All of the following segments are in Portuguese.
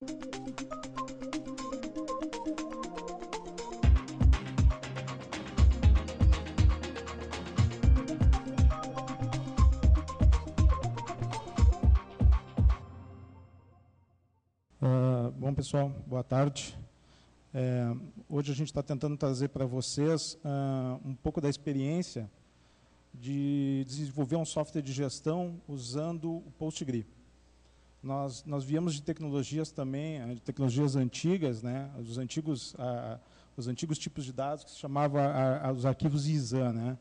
Bom, pessoal, boa tarde. Hoje a gente está tentando trazer para vocês um pouco da experiência de desenvolver um software de gestão usando o PostGRI. Nós viemos de tecnologias também, de tecnologias antigas, né, os antigos tipos de dados que se chamavam os arquivos ISAN, né?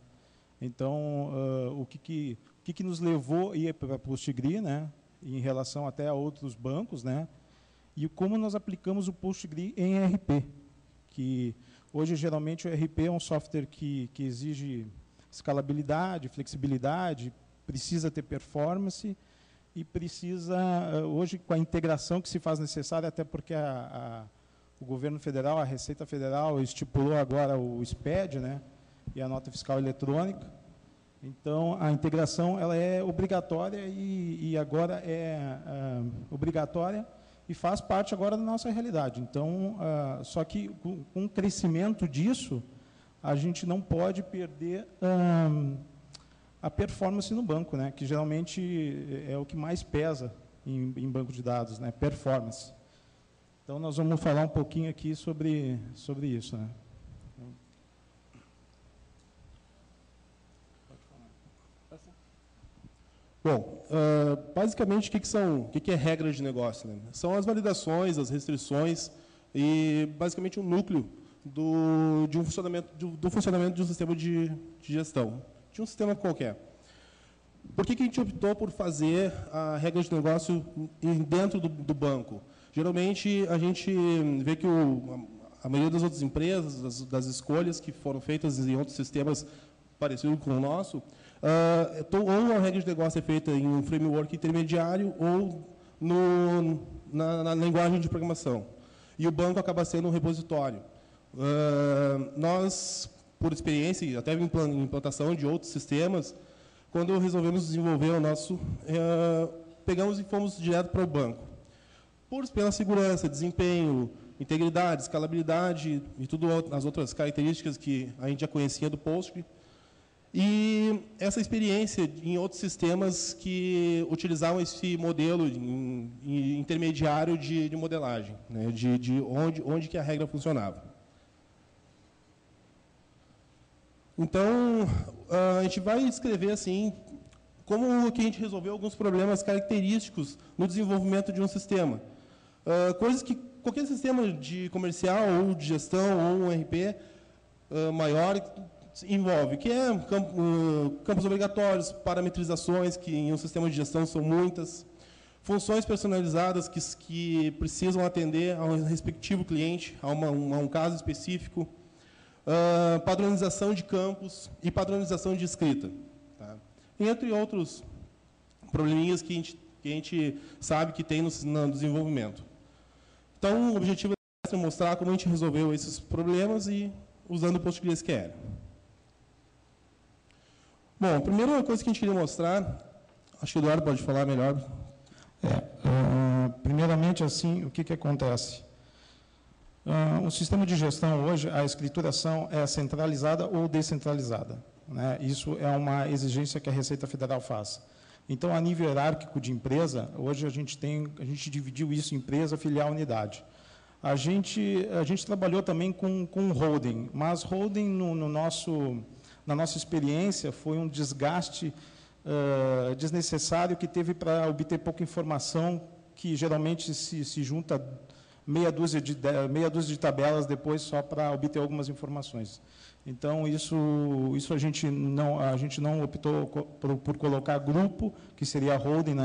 Então, o que nos levou a ir para a PostGRI, né, em relação até a outros bancos, né? E como nós aplicamos o PostGRI em ERP, que hoje, geralmente, o ERP é um software que exige escalabilidade, flexibilidade, precisa ter performance e precisa, hoje, com a integração que se faz necessária, até porque o governo federal, a Receita Federal, estipulou agora o SPED, né, e a nota fiscal eletrônica. Então, a integração ela é obrigatória e agora é obrigatória, e faz parte agora da nossa realidade. Então, só que com o crescimento disso, a gente não pode perder a performance no banco, né? Que geralmente é o que mais pesa em banco de dados, né? Performance. Então, nós vamos falar um pouquinho aqui sobre isso, né? Bom, basicamente, o que é regra de negócio, né? São as validações, as restrições e, basicamente, um núcleo do funcionamento de um sistema de gestão, de um sistema qualquer. Por que a gente optou por fazer a regra de negócio dentro do banco? Geralmente, a gente vê que a maioria das outras empresas, das escolhas que foram feitas em outros sistemas parecidos com o nosso, ou a regra de negócio é feita em um framework intermediário ou na linguagem de programação. E o banco acaba sendo um repositório. Nós, por experiência, e até em implantação de outros sistemas, quando resolvemos desenvolver o nosso, pegamos e fomos direto para o banco. Pela segurança, desempenho, integridade, escalabilidade e tudo as outras características que a gente já conhecia do Postgre. E essa experiência em outros sistemas que utilizavam esse modelo intermediário de modelagem, né, de onde que a regra funcionava. Então, a gente vai descrever assim, como que a gente resolveu alguns problemas característicos no desenvolvimento de um sistema. Coisas que qualquer sistema de comercial ou de gestão ou um RP maior envolve, que é campos obrigatórios, parametrizações, que em um sistema de gestão são muitas, funções personalizadas que precisam atender ao respectivo cliente, a um caso específico, padronização de campos e padronização de escrita. Tá? Entre outros probleminhas que a gente sabe que tem no desenvolvimento. Então, o objetivo é mostrar como a gente resolveu esses problemas e usando o PostgreSQL. Bom, a primeira coisa que a gente queria mostrar, acho que o Eduardo pode falar melhor. Primeiramente, assim, o que acontece? O sistema de gestão hoje, a escrituração é centralizada ou descentralizada, né? Isso é uma exigência que a Receita Federal faz. Então, a nível hierárquico de empresa, hoje a gente dividiu isso em empresa, filial, unidade. A gente trabalhou também com holding, mas holding na nossa experiência foi um desgaste desnecessário que teve para obter pouca informação, que geralmente se junta meia dúzia de tabelas depois só para obter algumas informações. Então, isso a gente não optou por colocar grupo, que seria a holding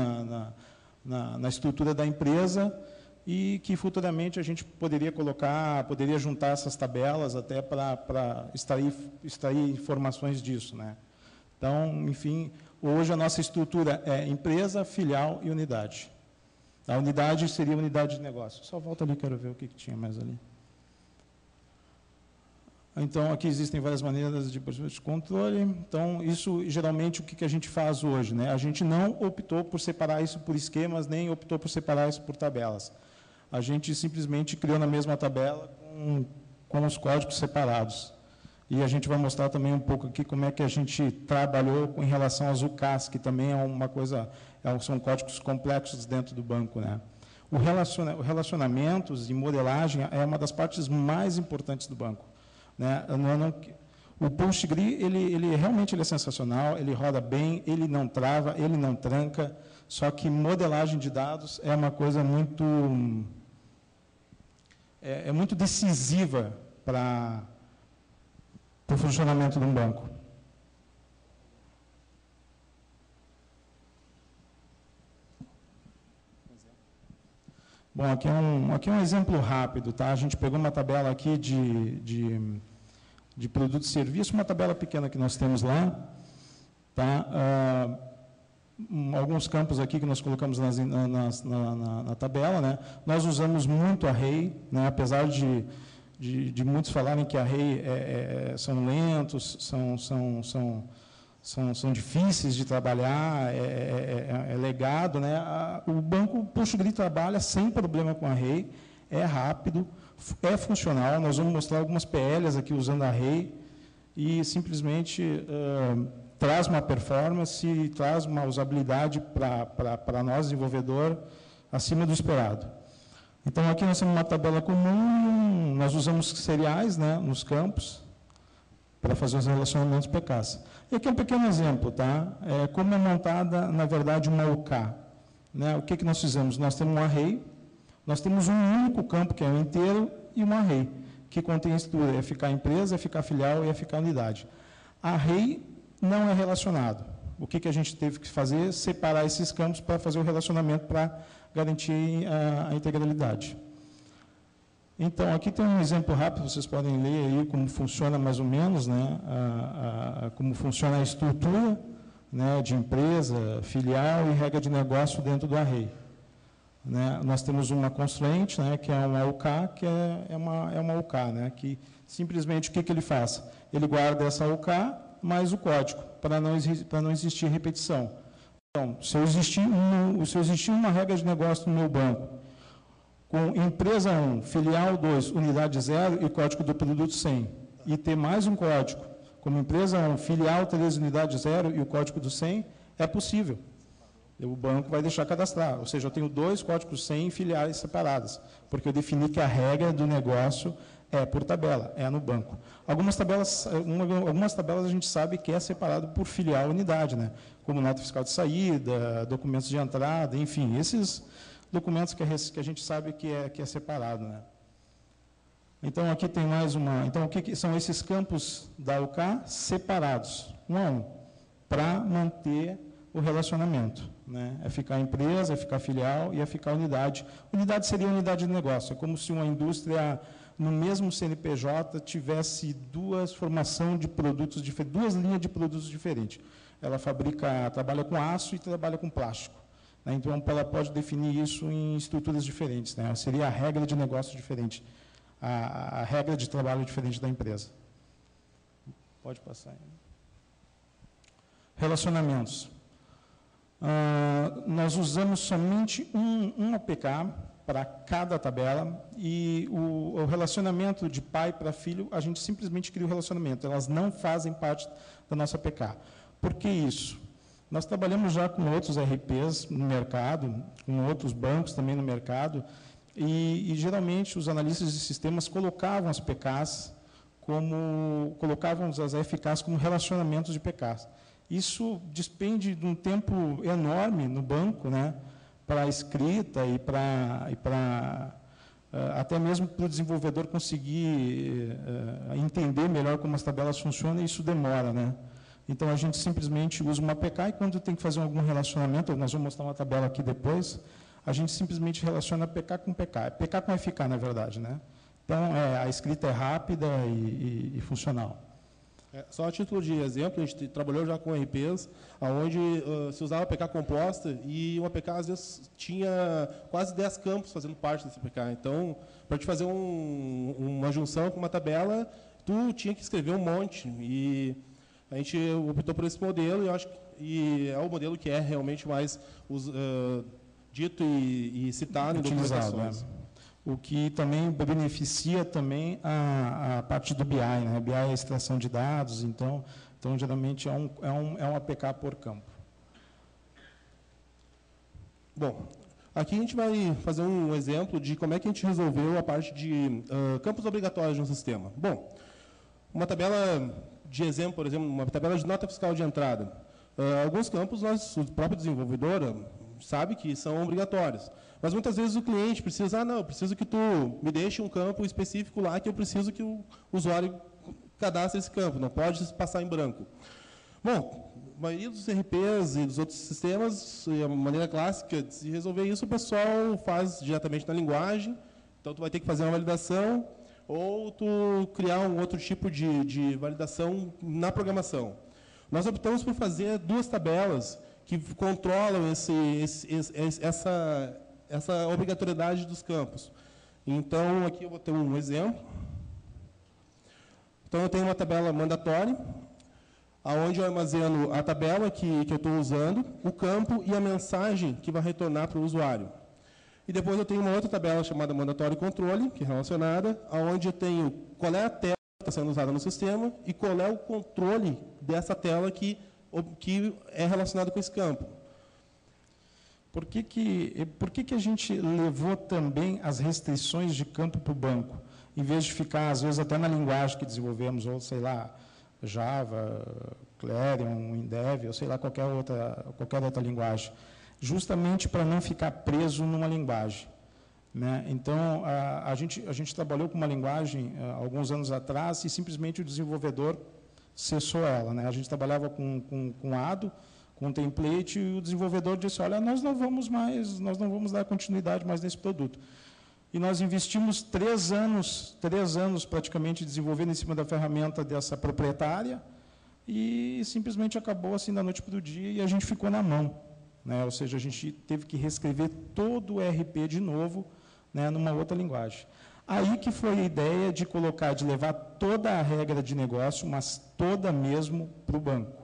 na estrutura da empresa, e que futuramente a gente poderia juntar essas tabelas até para extrair informações disso, né? Então, enfim, hoje a nossa estrutura é empresa, filial e unidade. A unidade seria a unidade de negócio. Só volta ali, quero ver o que tinha mais ali. Então, aqui existem várias maneiras de controle. Então, isso, geralmente, o que a gente faz hoje, né? A gente não optou por separar isso por esquemas, nem optou por separar isso por tabelas. a gente simplesmente criou na mesma tabela com os códigos separados. E a gente vai mostrar também um pouco aqui como é que a gente trabalhou em relação às UCAs, que também é uma coisa, são códigos complexos dentro do banco, né? O relacionamentos e modelagem é uma das partes mais importantes do banco, né? O PostgRI, ele realmente é sensacional, ele roda bem, ele não trava, ele não tranca, só que modelagem de dados é uma coisa muito decisiva para o funcionamento de um banco. Bom, aqui é um exemplo rápido, tá? A gente pegou uma tabela aqui de produto e serviço, uma tabela pequena que nós temos lá, tá? Alguns campos aqui que nós colocamos na tabela, né? Nós usamos muito array, né? Apesar de muitos falarem que array são lentos, são difíceis de trabalhar, é legado, né? O banco PostgRI trabalha sem problema com array, é rápido, é funcional. Nós vamos mostrar algumas PLs aqui usando array e simplesmente traz uma performance e traz uma usabilidade para nós, desenvolvedor, acima do esperado. Então, aqui nós temos uma tabela comum, nós usamos seriais, né, nos campos, para fazer os relacionamentos PKs. E aqui é um pequeno exemplo, tá? Como é montada, na verdade, uma UK. Né? O que nós fizemos? Nós temos um array, nós temos um único campo, que é o inteiro, e um array, que contém a estrutura FK empresa, FK filial e FK unidade. Array não é relacionado. O que a gente teve que fazer? Separar esses campos para fazer o relacionamento para garantir a integralidade. Então, aqui tem um exemplo rápido, vocês podem ler aí como funciona mais ou menos, né, como funciona a estrutura, né, de empresa, filial e regra de negócio dentro do array. Né, nós temos uma constraint, né, que é uma UK, que é uma UK, né, que simplesmente o que ele faz? Ele guarda essa UK mais o código, para não existir repetição. Então, se eu existir uma regra de negócio no meu banco, com empresa 1, filial 2, unidade 0 e código do produto 100, e ter mais um código, como empresa 1, filial 3, unidade 0 e o código do 100, é possível. O banco vai deixar cadastrar, ou seja, eu tenho 2 códigos 100 em filiais separadas, porque eu defini que a regra do negócio é por tabela, é no banco. Algumas tabelas a gente sabe que é separado por filial e unidade, né? Como nota fiscal de saída, documentos de entrada, enfim, esses documentos que a gente sabe que é separado, né? Então, aqui tem mais uma... Então, o que são esses campos da UK separados, um a um, para manter o relacionamento, né? FK empresa, FK filial e FK unidade. Unidade seria unidade de negócio, é como se uma indústria, no mesmo CNPJ, tivesse duas formações de produtos diferentes, 2 linhas de produtos diferentes. Ela trabalha com aço e trabalha com plástico. Né? Então, ela pode definir isso em estruturas diferentes, né? Seria a regra de negócio diferente, a regra de trabalho diferente da empresa. Pode passar aí. Relacionamentos. Nós usamos somente um APK para cada tabela e o relacionamento de pai para filho, a gente simplesmente cria o relacionamento, elas não fazem parte da nossa APK. Por que isso? Nós trabalhamos já com outros RPs no mercado, com outros bancos também no mercado, e geralmente os analistas de sistemas colocavam as PKs colocavam as FKs como relacionamentos de PKs. Isso despende de um tempo enorme no banco, né, para a escrita e para até mesmo para o desenvolvedor conseguir entender melhor como as tabelas funcionam, e isso demora, né? Então, a gente simplesmente usa uma APK e quando tem que fazer algum relacionamento, nós vamos mostrar uma tabela aqui depois, a gente simplesmente relaciona PK com PK. PK com FK, na verdade, né? Então, a escrita é rápida e funcional. Só a título de exemplo, a gente trabalhou já com RPs, onde se usava APK composta e uma APK, às vezes, tinha quase 10 campos fazendo parte desse APK. Então, para te fazer uma junção com uma tabela, tu tinha que escrever um monte. E a gente optou por esse modelo, e eu acho que é o modelo que é realmente mais dito e citado em documentações. o que também beneficia também a parte do BI, né? BI é a extração de dados, então geralmente é um APK por campo. Bom, aqui a gente vai fazer um exemplo de como é que a gente resolveu a parte de campos obrigatórios de um sistema. Bom, uma tabela de exemplo, por exemplo, uma tabela de nota fiscal de entrada. Alguns campos, o próprio desenvolvedor sabe que são obrigatórios. Mas muitas vezes o cliente precisa, não, eu preciso que tu me deixe um campo específico lá, que eu preciso que o usuário cadastre esse campo, não pode passar em branco. Bom, a maioria dos RPs e dos outros sistemas, a maneira clássica de se resolver isso, o pessoal faz diretamente na linguagem, então tu vai ter que fazer uma validação, ou tu criar um outro tipo de validação na programação. Nós optamos por fazer duas tabelas que controlam essa obrigatoriedade dos campos. Então, aqui eu vou ter um exemplo. Então, eu tenho uma tabela mandatória, onde eu armazeno a tabela que eu estou usando, o campo e a mensagem que vai retornar para o usuário. E depois eu tenho uma outra tabela chamada mandatório controle, que é relacionada, onde eu tenho qual é a tela que está sendo usada no sistema e qual é o controle dessa tela que é relacionado com esse campo. Por que a gente levou também as restrições de campo para o banco, em vez de ficar, às vezes, até na linguagem que desenvolvemos, ou, sei lá, Java, Clarion, Indev, ou sei lá, qualquer outra linguagem, justamente para não ficar preso numa linguagem, né? Então, a gente trabalhou com uma linguagem alguns anos atrás e simplesmente o desenvolvedor cessou ela, né? A gente trabalhava com ADO, com template, e o desenvolvedor disse, olha, nós não vamos dar continuidade mais nesse produto. E nós investimos 3 anos praticamente desenvolvendo em cima da ferramenta dessa proprietária e simplesmente acabou assim da noite para o dia e a gente ficou na mão, né? Ou seja, a gente teve que reescrever todo o ERP de novo, né, numa outra linguagem. Aí que foi a ideia de levar toda a regra de negócio, mas toda mesmo para o banco,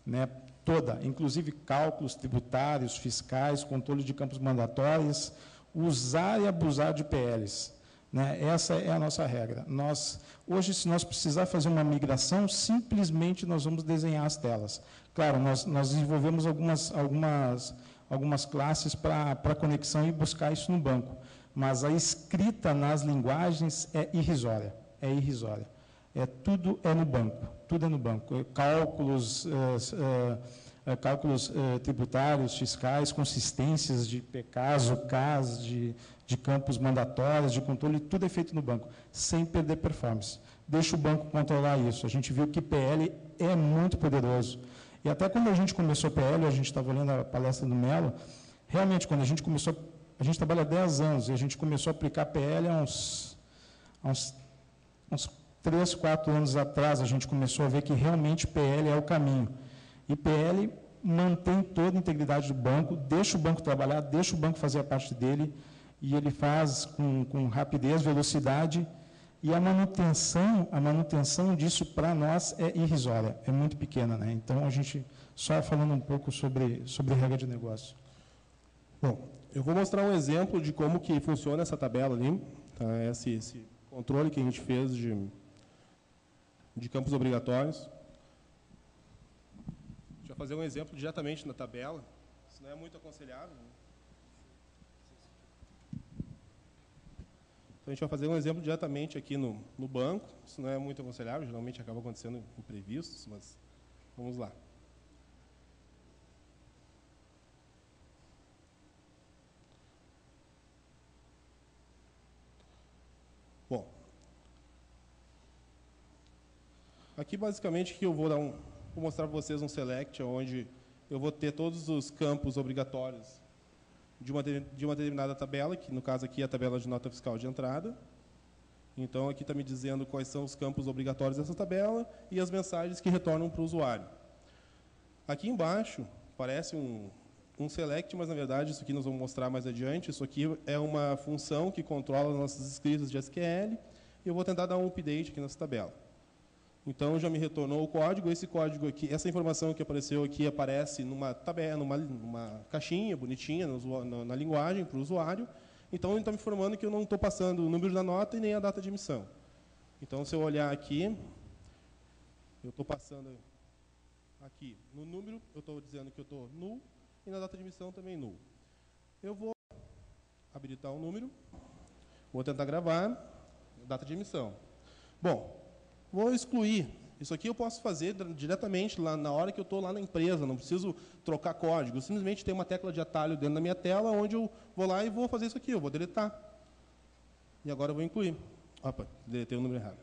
né? Toda, inclusive cálculos tributários, fiscais, controle de campos mandatórios, usar e abusar de PLs, né? Essa é a nossa regra. Hoje, se nós precisar fazer uma migração, simplesmente nós vamos desenhar as telas. Claro, nós desenvolvemos algumas classes para conexão e buscar isso no banco, mas a escrita nas linguagens é irrisória, tudo é no banco, cálculos tributários, fiscais, consistências de PKs, UKs, de campos mandatórios, de controle, tudo é feito no banco, sem perder performance. Deixa o banco controlar isso. A gente viu que PL é muito poderoso. E até quando a gente começou PL, a gente estava olhando a palestra do Melo, realmente, quando a gente começou, a gente trabalha há 10 anos, e a gente começou a aplicar PL há uns 3, 4 anos atrás, a gente começou a ver que realmente PL é o caminho. E PL mantém toda a integridade do banco, deixa o banco trabalhar, deixa o banco fazer a parte dele, e ele faz com rapidez, velocidade, e a manutenção disso para nós é irrisória, é muito pequena, né? Então, a gente, só falando um pouco sobre regra de negócio. Bom, eu vou mostrar um exemplo de como que funciona essa tabela ali, tá? Esse controle que a gente fez de campos obrigatórios. Deixa eu fazer um exemplo diretamente na tabela, isso não é muito aconselhável, né? Então, a gente vai fazer um exemplo diretamente aqui no banco, isso não é muito aconselhável, geralmente acaba acontecendo imprevistos, mas vamos lá. Bom, aqui basicamente que eu vou mostrar para vocês um select, onde eu vou ter todos os campos obrigatórios de uma determinada tabela, que no caso aqui é a tabela de nota fiscal de entrada. Então, aqui está me dizendo quais são os campos obrigatórios dessa tabela e as mensagens que retornam para o usuário. Aqui embaixo parece um select, mas, na verdade, isso aqui nós vamos mostrar mais adiante. Isso aqui é uma função que controla as nossas escritas de SQL, e eu vou tentar dar um update aqui nessa tabela. Então, já me retornou o código. Esse código aqui, essa informação que apareceu aqui, aparece numa tabela, numa caixinha bonitinha na linguagem para o usuário. Então, ele está me informando que eu não estou passando o número da nota e nem a data de emissão. Então, se eu olhar aqui, eu estou passando aqui no número, eu estou dizendo que eu estou null, e na data de emissão também null. Eu vou habilitar o número, vou tentar gravar, data de emissão. Bom, vou excluir. Isso aqui eu posso fazer diretamente lá na hora que eu estou lá na empresa, não preciso trocar código. Eu simplesmente tenho uma tecla de atalho dentro da minha tela, onde eu vou lá e vou fazer isso aqui, eu vou deletar. E agora eu vou incluir. Opa, deletei o número errado.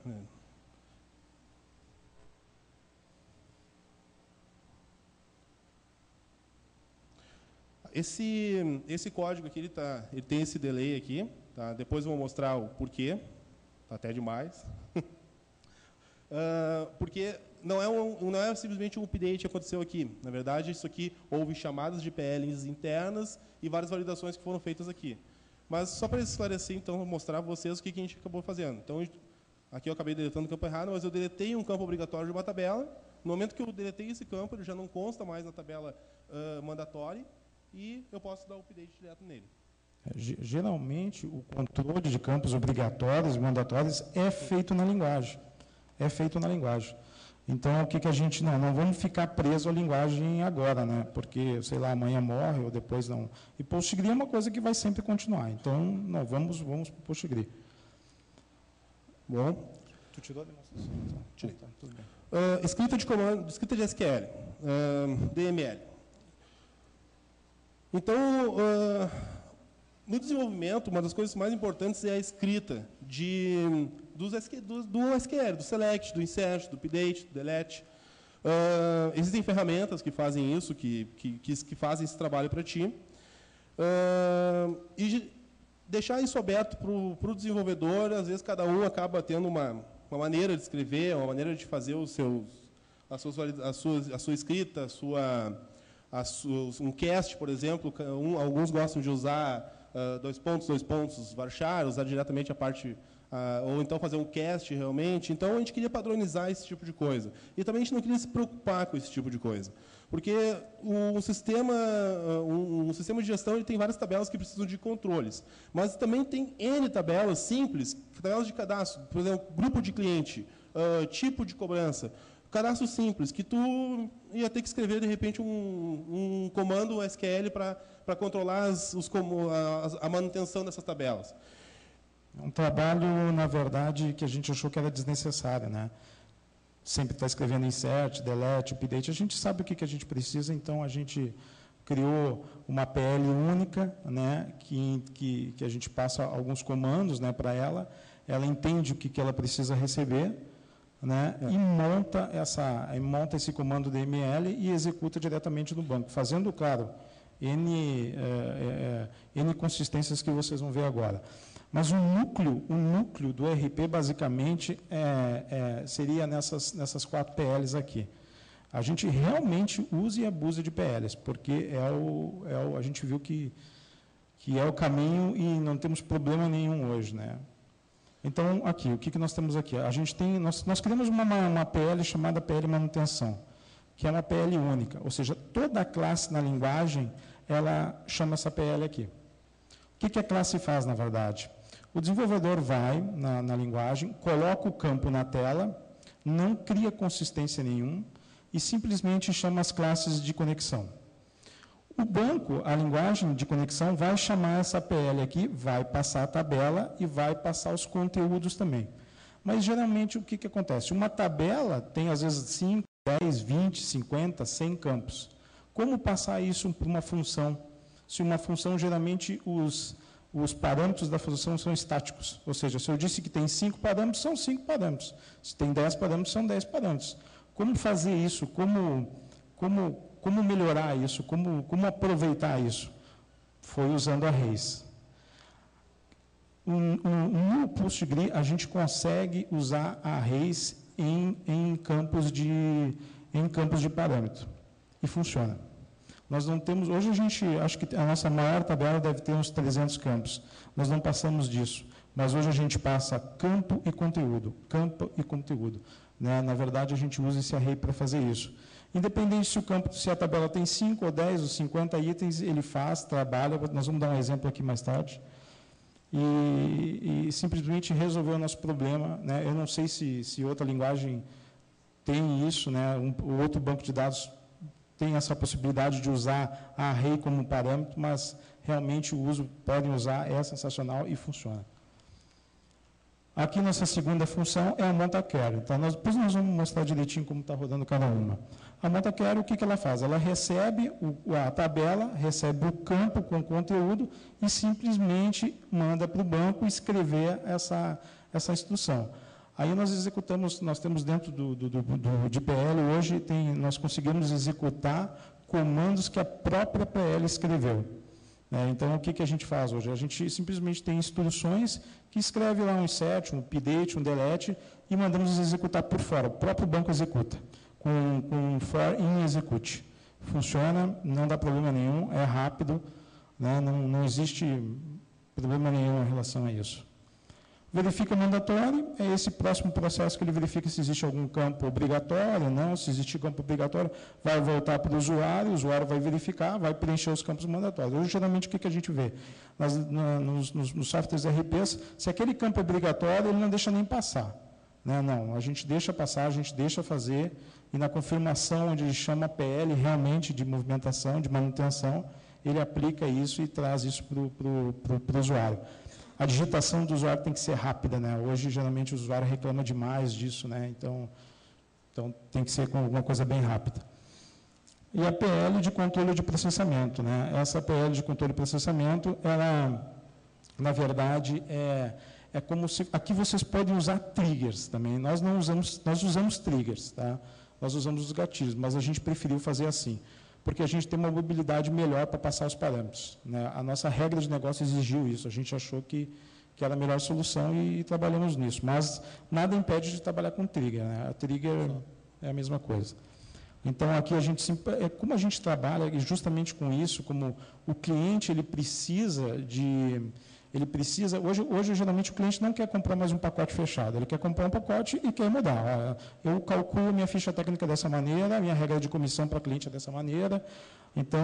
Esse código aqui, ele tem esse delay aqui. Tá? Depois eu vou mostrar o porquê. Está até demais. Porque não é simplesmente um update que aconteceu aqui. Na verdade, isso aqui houve chamadas de PLs internas e várias validações que foram feitas aqui. Mas só para esclarecer, então, vou mostrar para vocês o que a gente acabou fazendo. Então, aqui eu acabei deletando o campo errado, mas eu deletei um campo obrigatório de uma tabela. No momento que eu deletei esse campo, ele já não consta mais na tabela mandatória e eu posso dar o update direto nele. Geralmente, o controle de campos obrigatórios e mandatórios é feito na linguagem. Então, o que a gente... Não vamos ficar preso à linguagem agora, né? Porque, sei lá, amanhã morre ou depois não. E PostgreSQL é uma coisa que vai sempre continuar. Então, não, vamos para o PostgreSQL. Bom. Tu tirou a demonstração? Então. Tirei. Tá, tudo bem. Escrita de comando, escrita de SQL, DML. Então, no desenvolvimento, uma das coisas mais importantes é a escrita do SQL, do select, do insert, do update, do delete. Existem ferramentas que fazem isso, que fazem esse trabalho para ti. E deixar isso aberto para o desenvolvedor, às vezes cada um acaba tendo uma maneira de escrever, uma maneira de fazer a sua escrita, um cast, por exemplo. Alguns gostam de usar dois pontos, varchar, usar diretamente a parte... ou então fazer um cast realmente. Então, a gente queria padronizar esse tipo de coisa. E também a gente não queria se preocupar com esse tipo de coisa. Porque um sistema de gestão ele tem várias tabelas que precisam de controles. Mas também tem N tabelas simples, tabelas de cadastro, por exemplo, grupo de cliente, tipo de cobrança, cadastro simples, que tu ia ter que escrever, de repente, um comando SQL para controlar a manutenção dessas tabelas. É um trabalho, na verdade, que a gente achou que era desnecessário, né? Sempre está escrevendo insert, delete, update. A gente sabe o que a gente precisa, então a gente criou uma PL única, né? Que a gente passa alguns comandos, né, para ela. Ela entende o que ela precisa receber, né? E monta esse comando DML e executa diretamente no banco, fazendo, claro, N consistências que vocês vão ver agora. Mas o núcleo do RP, basicamente, seria nessas 4 PLs aqui. A gente realmente usa e abusa de PLs, porque a gente viu que é o caminho e não temos problema nenhum hoje, né? Então, aqui, o que nós temos aqui? Nós criamos uma PL chamada PL manutenção, que é uma PL única, ou seja, toda a classe na linguagem, ela chama essa PL aqui. O que a classe faz, na verdade? O desenvolvedor vai na linguagem, coloca o campo na tela, não cria consistência nenhuma e simplesmente chama as classes de conexão. O banco, a linguagem de conexão, vai chamar essa PL aqui, vai passar a tabela e vai passar os conteúdos também. Mas, geralmente, o que acontece? Uma tabela tem, às vezes, 5, 10, 20, 50, 100 campos. Como passar isso para uma função? Se uma função, geralmente, os parâmetros da função são estáticos. Ou seja, se eu disse que tem 5 parâmetros, são 5 parâmetros. Se tem 10 parâmetros, são 10 parâmetros. Como fazer isso? Como melhorar isso? Como aproveitar isso? Foi usando arrays. No PostgreSQL, a gente consegue usar arrays em campos de parâmetro. E funciona. Nós não temos, hoje acho que a nossa maior tabela deve ter uns 300 campos. Nós não passamos disso, mas hoje a gente passa campo e conteúdo, né? Na verdade, a gente usa esse array para fazer isso. Independente se a tabela tem 5 ou 10 ou 50 itens, ele trabalha, nós vamos dar um exemplo aqui mais tarde. e simplesmente resolver o nosso problema, né? Eu não sei se outra linguagem tem isso, né? O outro banco de dados tem essa possibilidade de usar a array como parâmetro, mas realmente o uso, podem usar, é sensacional e funciona. Aqui nossa segunda função é a monta-query. Então, depois nós vamos mostrar direitinho como está rodando cada uma. A monta-query, o que ela faz? Ela recebe a tabela, recebe o campo com conteúdo e simplesmente manda para o banco escrever essa instrução. Aí nós executamos, nós temos dentro do DPL, hoje nós conseguimos executar comandos que a própria PL escreveu. Então, o que a gente faz hoje? A gente simplesmente tem instruções que escreve lá um insert, um update, um delete, e mandamos executar por fora. O próprio banco executa, com for in execute. Funciona, não dá problema nenhum, é rápido, né? Não existe problema nenhum em relação a isso. Verifica mandatório, é esse próximo processo que ele verifica se existe algum campo obrigatório, não, se existe campo obrigatório, vai voltar para o usuário vai verificar, vai preencher os campos mandatórios. Hoje, geralmente, o que a gente vê? Nos softwares RPs, se aquele campo é obrigatório, ele não deixa nem passar. Né? Não, a gente deixa passar, a gente deixa fazer, e na confirmação, onde ele chama a PL realmente de movimentação, de manutenção, ele aplica isso e traz isso para o usuário. A digitação do usuário tem que ser rápida, né? Hoje, geralmente, o usuário reclama demais disso, né? Então tem que ser com alguma coisa bem rápida. E a PL de controle de processamento, né? Essa PL de controle de processamento, ela, na verdade, é como se... Aqui vocês podem usar triggers também. Nós usamos triggers, tá? Nós usamos os gatilhos, mas a gente preferiu fazer assim, porque a gente tem uma mobilidade melhor para passar os parâmetros. Né? A nossa regra de negócio exigiu isso, a gente achou que era a melhor solução e trabalhamos nisso. Mas nada impede de trabalhar com trigger. Né? A trigger é a mesma coisa. Então, aqui a gente, como a gente trabalha justamente com isso, como o cliente ele precisa de... Hoje, geralmente, o cliente não quer comprar mais um pacote fechado, ele quer comprar um pacote e quer mudar. Eu calculo minha ficha técnica dessa maneira, minha regra de comissão para cliente é dessa maneira, então,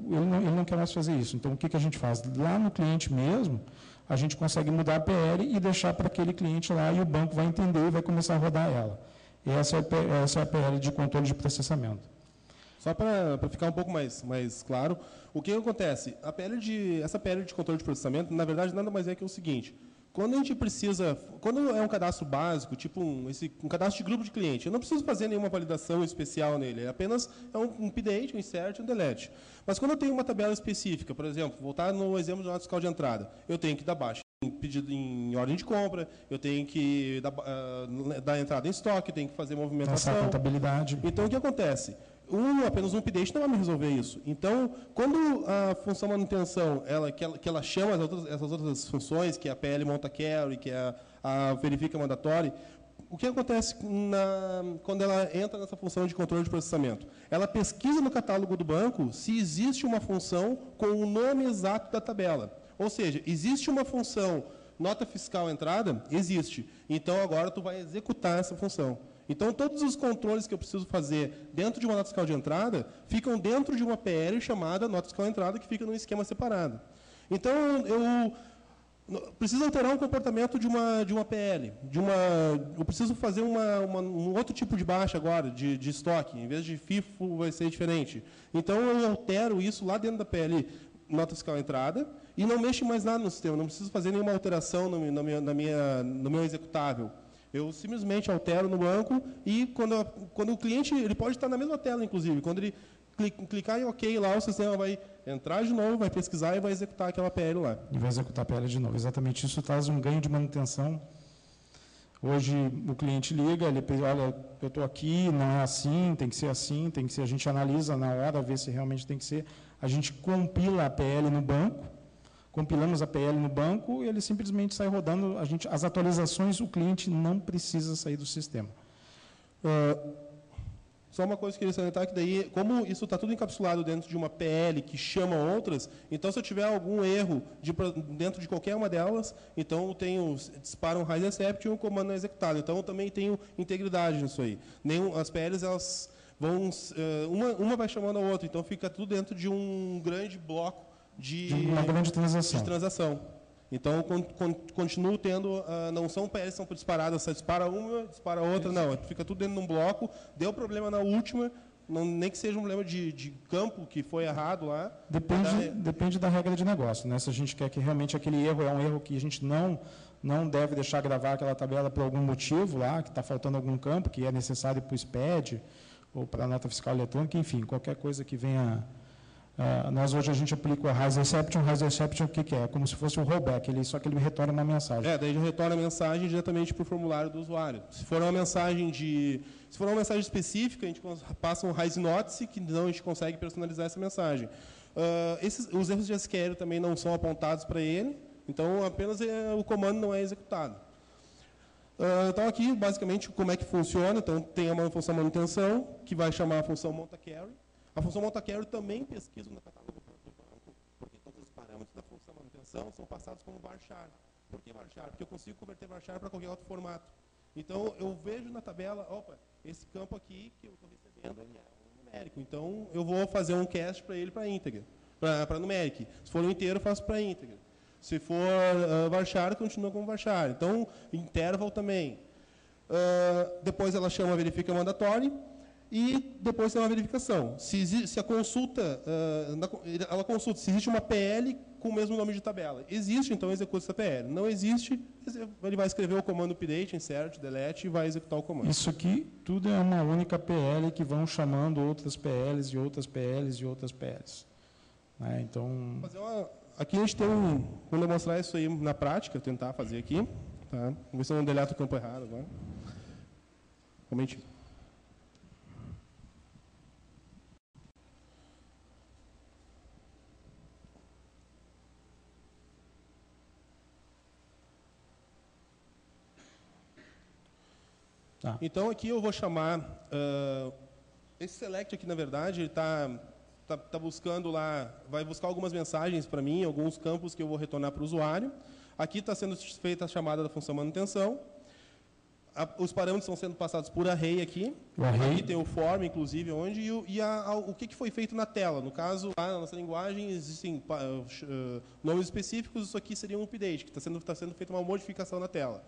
ele não quer mais fazer isso. Então, o que a gente faz? Lá no cliente mesmo, a gente consegue mudar a PL e deixar para aquele cliente lá, e o banco vai entender e vai começar a rodar ela. Essa é a PL de controle de processamento. Só para ficar um pouco mais claro, o que acontece? Essa PL de controle de processamento, na verdade, nada mais é que o seguinte: quando a gente precisa, quando é um cadastro básico, tipo um cadastro de grupo de cliente, eu não preciso fazer nenhuma validação especial nele, é apenas um update, um insert, um delete. Mas quando eu tenho uma tabela específica, por exemplo, voltar no exemplo de nota fiscal de entrada, eu tenho que dar baixa em ordem de compra, eu tenho que dar entrada em estoque, eu tenho que fazer movimentação. Essa contabilidade. Então, o que acontece? Apenas um update não vai me resolver isso. Então, quando a função manutenção, que ela chama essas outras funções, que é a PL monta query, que é a verifica mandatório, o que acontece quando ela entra nessa função de controle de processamento? Ela pesquisa no catálogo do banco se existe uma função com o nome exato da tabela. Ou seja, existe uma função nota fiscal entrada? Existe. Então, agora tu vai executar essa função. Então, todos os controles que eu preciso fazer dentro de uma nota fiscal de entrada ficam dentro de uma PL chamada nota fiscal de entrada, que fica num esquema separado. Então, eu preciso alterar um comportamento de uma PL. Eu preciso fazer um outro tipo de baixa agora, de estoque. Em vez de FIFO, vai ser diferente. Então, eu altero isso lá dentro da PL nota fiscal entrada e não mexo mais nada no sistema. Não preciso fazer nenhuma alteração no meu executável. Eu simplesmente altero no banco e quando o cliente, ele pode estar na mesma tela, inclusive. Quando ele clicar em OK lá, o sistema vai entrar de novo, vai pesquisar e vai executar aquela PL lá. E vai executar a PL de novo. Exatamente, isso traz um ganho de manutenção. Hoje o cliente liga, ele pensa, olha, eu estou aqui, não é assim, tem que ser assim, tem que ser. A gente analisa na hora, vê se realmente tem que ser. A gente compila a PL no banco, compilamos a PL no banco e ele simplesmente sai rodando. As atualizações, o cliente não precisa sair do sistema. Só uma coisa que eu queria salientar, que daí, como isso está tudo encapsulado dentro de uma PL que chama outras, então se eu tiver algum erro dentro de qualquer uma delas, então dispara um RAID except e um comando não executado. Então eu também tenho integridade nisso aí. As PLs, elas vão, uma vai chamando a outra, então fica tudo dentro de um grande bloco de uma grande transação. Então, continuo tendo, não são PLs que são disparadas, você dispara uma, dispara outra, não, fica tudo dentro de um bloco, deu problema na última, não, nem que seja um problema de campo que foi errado lá. Depende da regra de negócio, né? Se a gente quer que realmente aquele erro é um erro que a gente não deve deixar gravar aquela tabela por algum motivo lá, que está faltando algum campo, que é necessário para o SPED, ou para a nota fiscal eletrônica, enfim, qualquer coisa que venha... nós hoje a gente aplica o RAIS Exception, o que é? É como se fosse o rollback, só que ele retorna uma mensagem. Daí ele retorna a mensagem diretamente para o formulário do usuário. Se for uma mensagem específica, a gente passa um RAIS Notice, que não a gente consegue personalizar essa mensagem. Os erros de SQL também não são apontados para ele, então apenas o comando não é executado. Então aqui, basicamente, como é que funciona? Então tem uma função manutenção, que vai chamar a função montaCarry. A função montaCarry também pesquisa no catálogo do banco, porque todos os parâmetros da função manutenção são passados como varchar. Por que varchar? Porque eu consigo converter varchar para qualquer outro formato. Então, eu vejo na tabela, esse campo aqui que eu estou recebendo ele é um numérico. Então, eu vou fazer um cast para ele para íntegra, para numeric. Se for um inteiro, eu faço para íntegra. Se for varchar, continua como varchar. Então, interval também. Depois ela chama verifica mandatório. E depois tem uma verificação. Se a consulta, ela consulta se existe uma PL com o mesmo nome de tabela. Existe, então executa essa PL. Não existe, ele vai escrever o comando update, insert, delete e vai executar o comando. Isso aqui tudo é uma única PL que vão chamando outras PLs e outras PLs e outras PLs. Então... Aqui a gente tem vamos demonstrar isso aí na prática, tentar fazer aqui. Tá? Vamos ver se eu não deleto o campo errado agora. Realmente... Então, aqui eu vou chamar... esse select aqui, na verdade, ele está buscando lá... Vai buscar algumas mensagens para mim, alguns campos que eu vou retornar para o usuário. Aqui está sendo feita a chamada da função manutenção. Os parâmetros estão sendo passados por array aqui. Aqui tem o form, inclusive, onde... o que foi feito na tela. No caso, lá na nossa linguagem, existem nomes específicos. Isso aqui seria um update, que está sendo feita uma modificação na tela.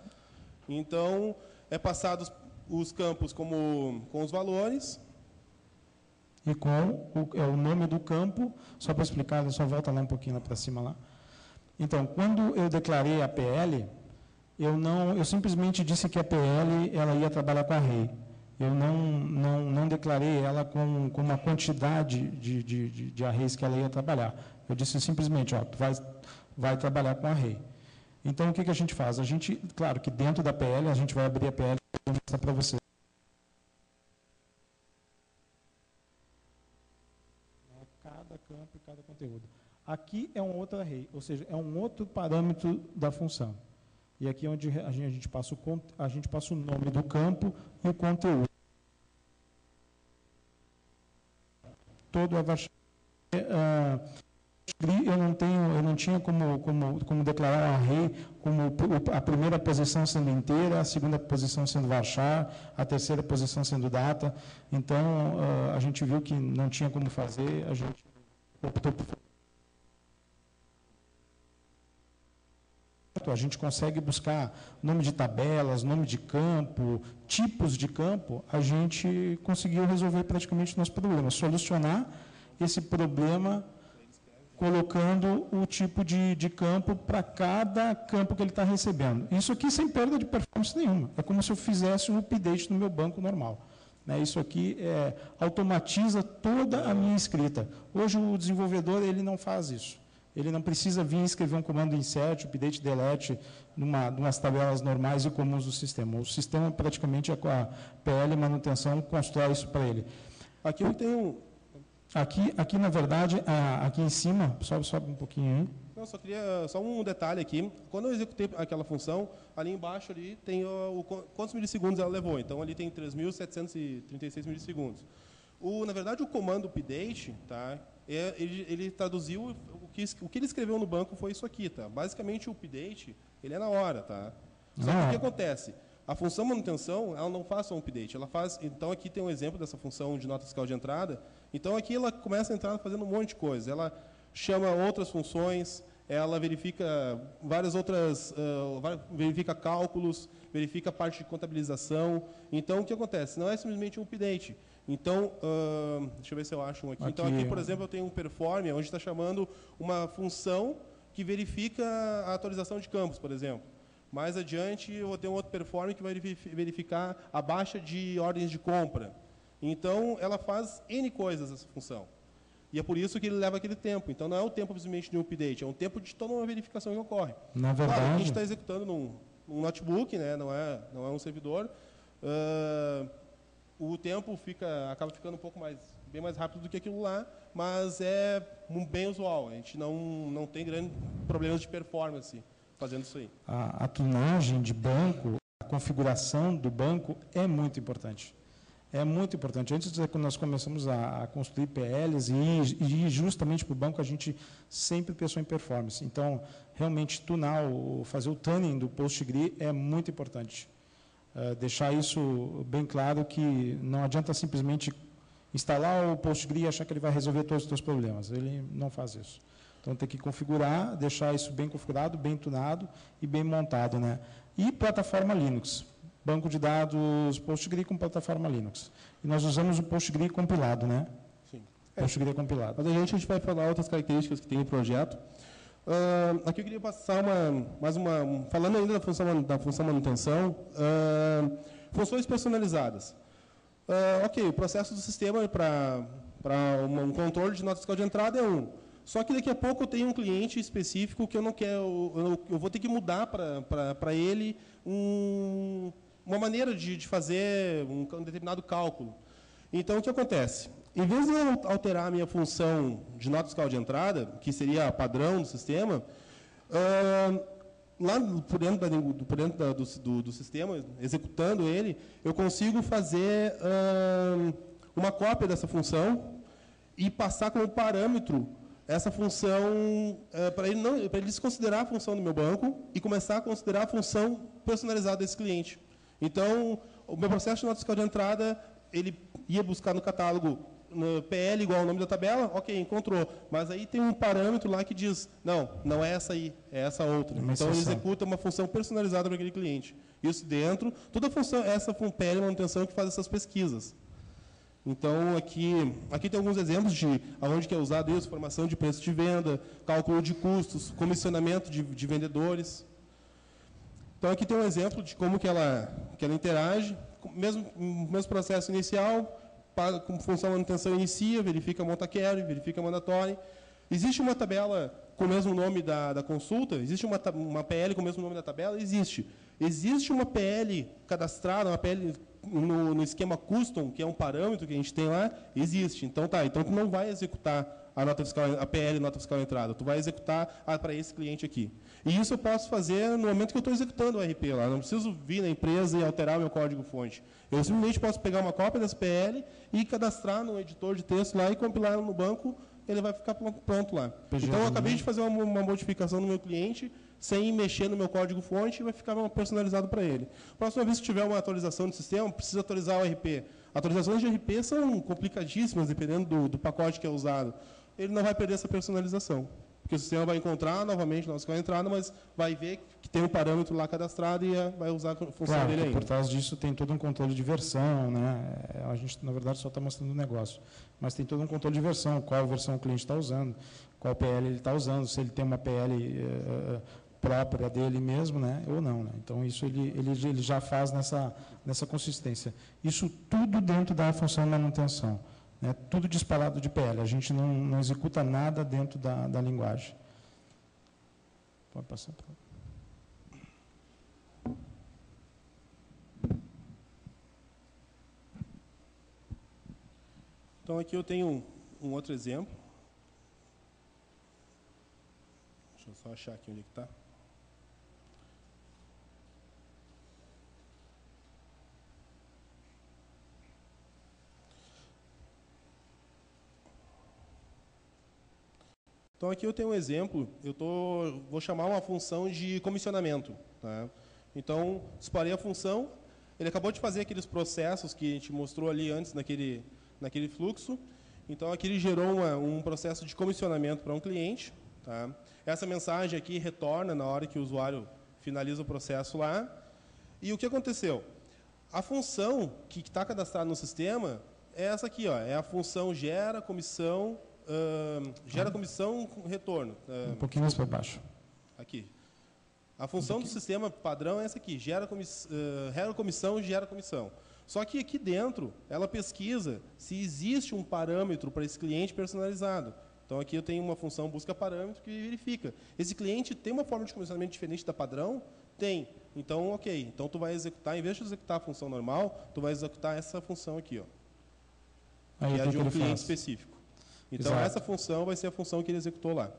Então... passados os campos com os valores. E com o nome do campo, só para explicar, só volta lá um pouquinho lá para cima lá. Então, quando eu declarei a PL, eu simplesmente disse que a PL ela ia trabalhar com array. Eu não declarei ela com uma quantidade de arrays que ela ia trabalhar. Eu disse simplesmente, vai trabalhar com array. Então, o que a gente faz? Claro que dentro da PL, a gente vai abrir a PL e vou mostrar para você. Cada campo e cada conteúdo. Aqui é um outro array, ou seja, é um outro parâmetro da função. E aqui é onde a gente passa o nome do campo e o conteúdo. Todo a varchar. Eu não tinha como declarar um array como a primeira posição sendo inteira, a segunda posição sendo varchar, a terceira posição sendo data. Então, a gente viu que não tinha como fazer, a gente optou por... A gente consegue buscar nome de tabelas, nome de campo, tipos de campo, a gente conseguiu resolver praticamente o nosso problema, solucionar esse problema colocando o tipo de campo para cada campo que ele está recebendo. Isso aqui sem perda de performance nenhuma. É como se eu fizesse um update no meu banco normal. Isso aqui automatiza toda a minha escrita. Hoje o desenvolvedor ele não faz isso. Ele não precisa vir escrever um comando insert, update, delete, numas tabelas normais e comuns do sistema. O sistema praticamente, com a PL manutenção, constrói isso para ele. Aqui eu tenho... Aqui, na verdade, aqui em cima, sobe um pouquinho aí. Não, só um detalhe aqui. Quando eu executei aquela função, ali embaixo ali tem quantos milissegundos ela levou. Então, ali tem 3.736 milissegundos. Na verdade, o comando update, tá, ele traduziu, o que ele escreveu no banco foi isso aqui. Tá? Basicamente, o update ele é na hora. Tá? Só que o que acontece? A função manutenção, ela não faz só um update, ela faz... Então, aqui tem um exemplo dessa função de nota fiscal de entrada. Então, aqui ela começa a entrar fazendo um monte de coisa. Ela chama outras funções, ela verifica várias outras, verifica cálculos, verifica a parte de contabilização. Então, o que acontece? Não é simplesmente um update. Então, deixa eu ver se eu acho um aqui. Então, aqui, por exemplo, eu tenho um perform, onde está chamando uma função que verifica a atualização de campos, por exemplo. Mais adiante, eu vou ter um outro perform que vai verificar a baixa de ordens de compra. Então, ela faz N coisas, essa função. E é por isso que ele leva aquele tempo. Então, não é o tempo simplesmente de um update, é um tempo de toda uma verificação que ocorre. Na verdade, claro, a gente está executando num notebook, né? Não é um servidor. O tempo acaba ficando bem mais rápido do que aquilo lá, mas é bem usual. A gente não tem grandes problemas de performance fazendo isso aí. A tunagem de banco, a configuração do banco é muito importante. É muito importante. Antes de quando nós começamos a construir PLs e justamente para o banco, a gente sempre pensou em performance. Então, realmente, fazer o tuning do PostgRE é muito importante. Deixar isso bem claro que não adianta simplesmente instalar o PostgRE e achar que ele vai resolver todos os seus problemas. Ele não faz isso. Então, tem que configurar, deixar isso bem configurado, bem tunado e bem montado, né? E plataforma Linux. Banco de dados PostgRE com plataforma Linux. E nós usamos o PostgRE compilado, né? Sim. PostgRE compilado. Mas a gente vai falar outras características que tem no projeto. Aqui eu queria passar falando ainda da função manutenção, funções personalizadas. Ok, o processo do sistema para um controle de nota fiscal de entrada é um. Só que daqui a pouco eu tenho um cliente específico que eu não quero, eu vou ter que mudar para ele uma maneira de fazer um determinado cálculo. Então, o que acontece? Em vez de eu alterar a minha função de nota fiscal de entrada, que seria padrão do sistema, lá por dentro do sistema, executando ele, eu consigo fazer uma cópia dessa função e passar como parâmetro essa função, para ele desconsiderar a função do meu banco e começar a considerar a função personalizada desse cliente. Então, o meu processo de nota fiscal de entrada, ele ia buscar no catálogo no PL igual ao nome da tabela, ok, encontrou. Mas aí tem um parâmetro lá que diz, não é essa aí, é essa outra. Então, ele executa uma função personalizada para aquele cliente. Isso dentro, toda a função, essa PL manutenção que faz essas pesquisas. Então, aqui tem alguns exemplos de onde que é usado isso, formação de preço de venda, cálculo de custos, comissionamento de vendedores. Então, aqui tem um exemplo de como que ela interage, mesmo processo inicial, com função manutenção inicia, verifica monta carry, verifica mandatory. Existe uma tabela com o mesmo nome da consulta? Existe uma PL com o mesmo nome da tabela? Existe. Existe uma PL cadastrada, uma PL no esquema custom, que é um parâmetro que a gente tem lá? Existe. Então, então tu não vai executar a PL nota fiscal entrada, tu vai executar para esse cliente aqui. E isso eu posso fazer no momento que eu estou executando o RP lá. Não preciso vir na empresa e alterar o meu código-fonte. Eu simplesmente posso pegar uma cópia dessa PL e cadastrar no editor de texto lá e compilar no banco, ele vai ficar pronto lá. Então, eu acabei de fazer uma modificação no meu cliente, sem mexer no meu código-fonte, e vai ficar personalizado para ele. Próxima vez que tiver uma atualização do sistema, precisa atualizar o RP. Atualizações de RP são complicadíssimas, dependendo do pacote que é usado. Ele não vai perder essa personalização. Porque o sistema vai encontrar novamente a nossa entrada, mas vai ver que tem um parâmetro lá cadastrado e vai usar a função dele ainda. Por trás disso tem todo um controle de versão, né? A gente, na verdade, só está mostrando o negócio. Mas tem todo um controle de versão, qual versão o cliente está usando, qual PL ele está usando, se ele tem uma PL própria dele mesmo, né? Ou não. Né? Então, isso ele já faz nessa consistência. Isso tudo dentro da função de manutenção. Né, tudo disparado de PL, a gente não executa nada dentro da linguagem. Pode passar. Então, aqui eu tenho um outro exemplo. Deixa eu só achar aqui onde está. Então, aqui eu tenho um exemplo, vou chamar uma função de comissionamento. Tá? Então, disparei a função, ele acabou de fazer aqueles processos que a gente mostrou ali antes naquele fluxo. Então, aqui ele gerou um processo de comissionamento para um cliente. Tá? Essa mensagem aqui retorna na hora que o usuário finaliza o processo lá. E o que aconteceu? A função que está cadastrada no sistema é essa aqui, ó, é a função gera comissão retorno. Um pouquinho mais para baixo. Aqui. A função do sistema padrão é essa aqui, gera comissão, gera comissão. Só que aqui dentro, ela pesquisa se existe um parâmetro para esse cliente personalizado. Então, aqui eu tenho uma função busca parâmetro que verifica. Esse cliente tem uma forma de comissionamento diferente da padrão? Tem. Então, ok. Então, tu vai executar, em vez de executar a função normal, tu vai executar essa função aqui, ó, aí, que é de um cliente específico. Então, exato, essa função vai ser a função que ele executou lá.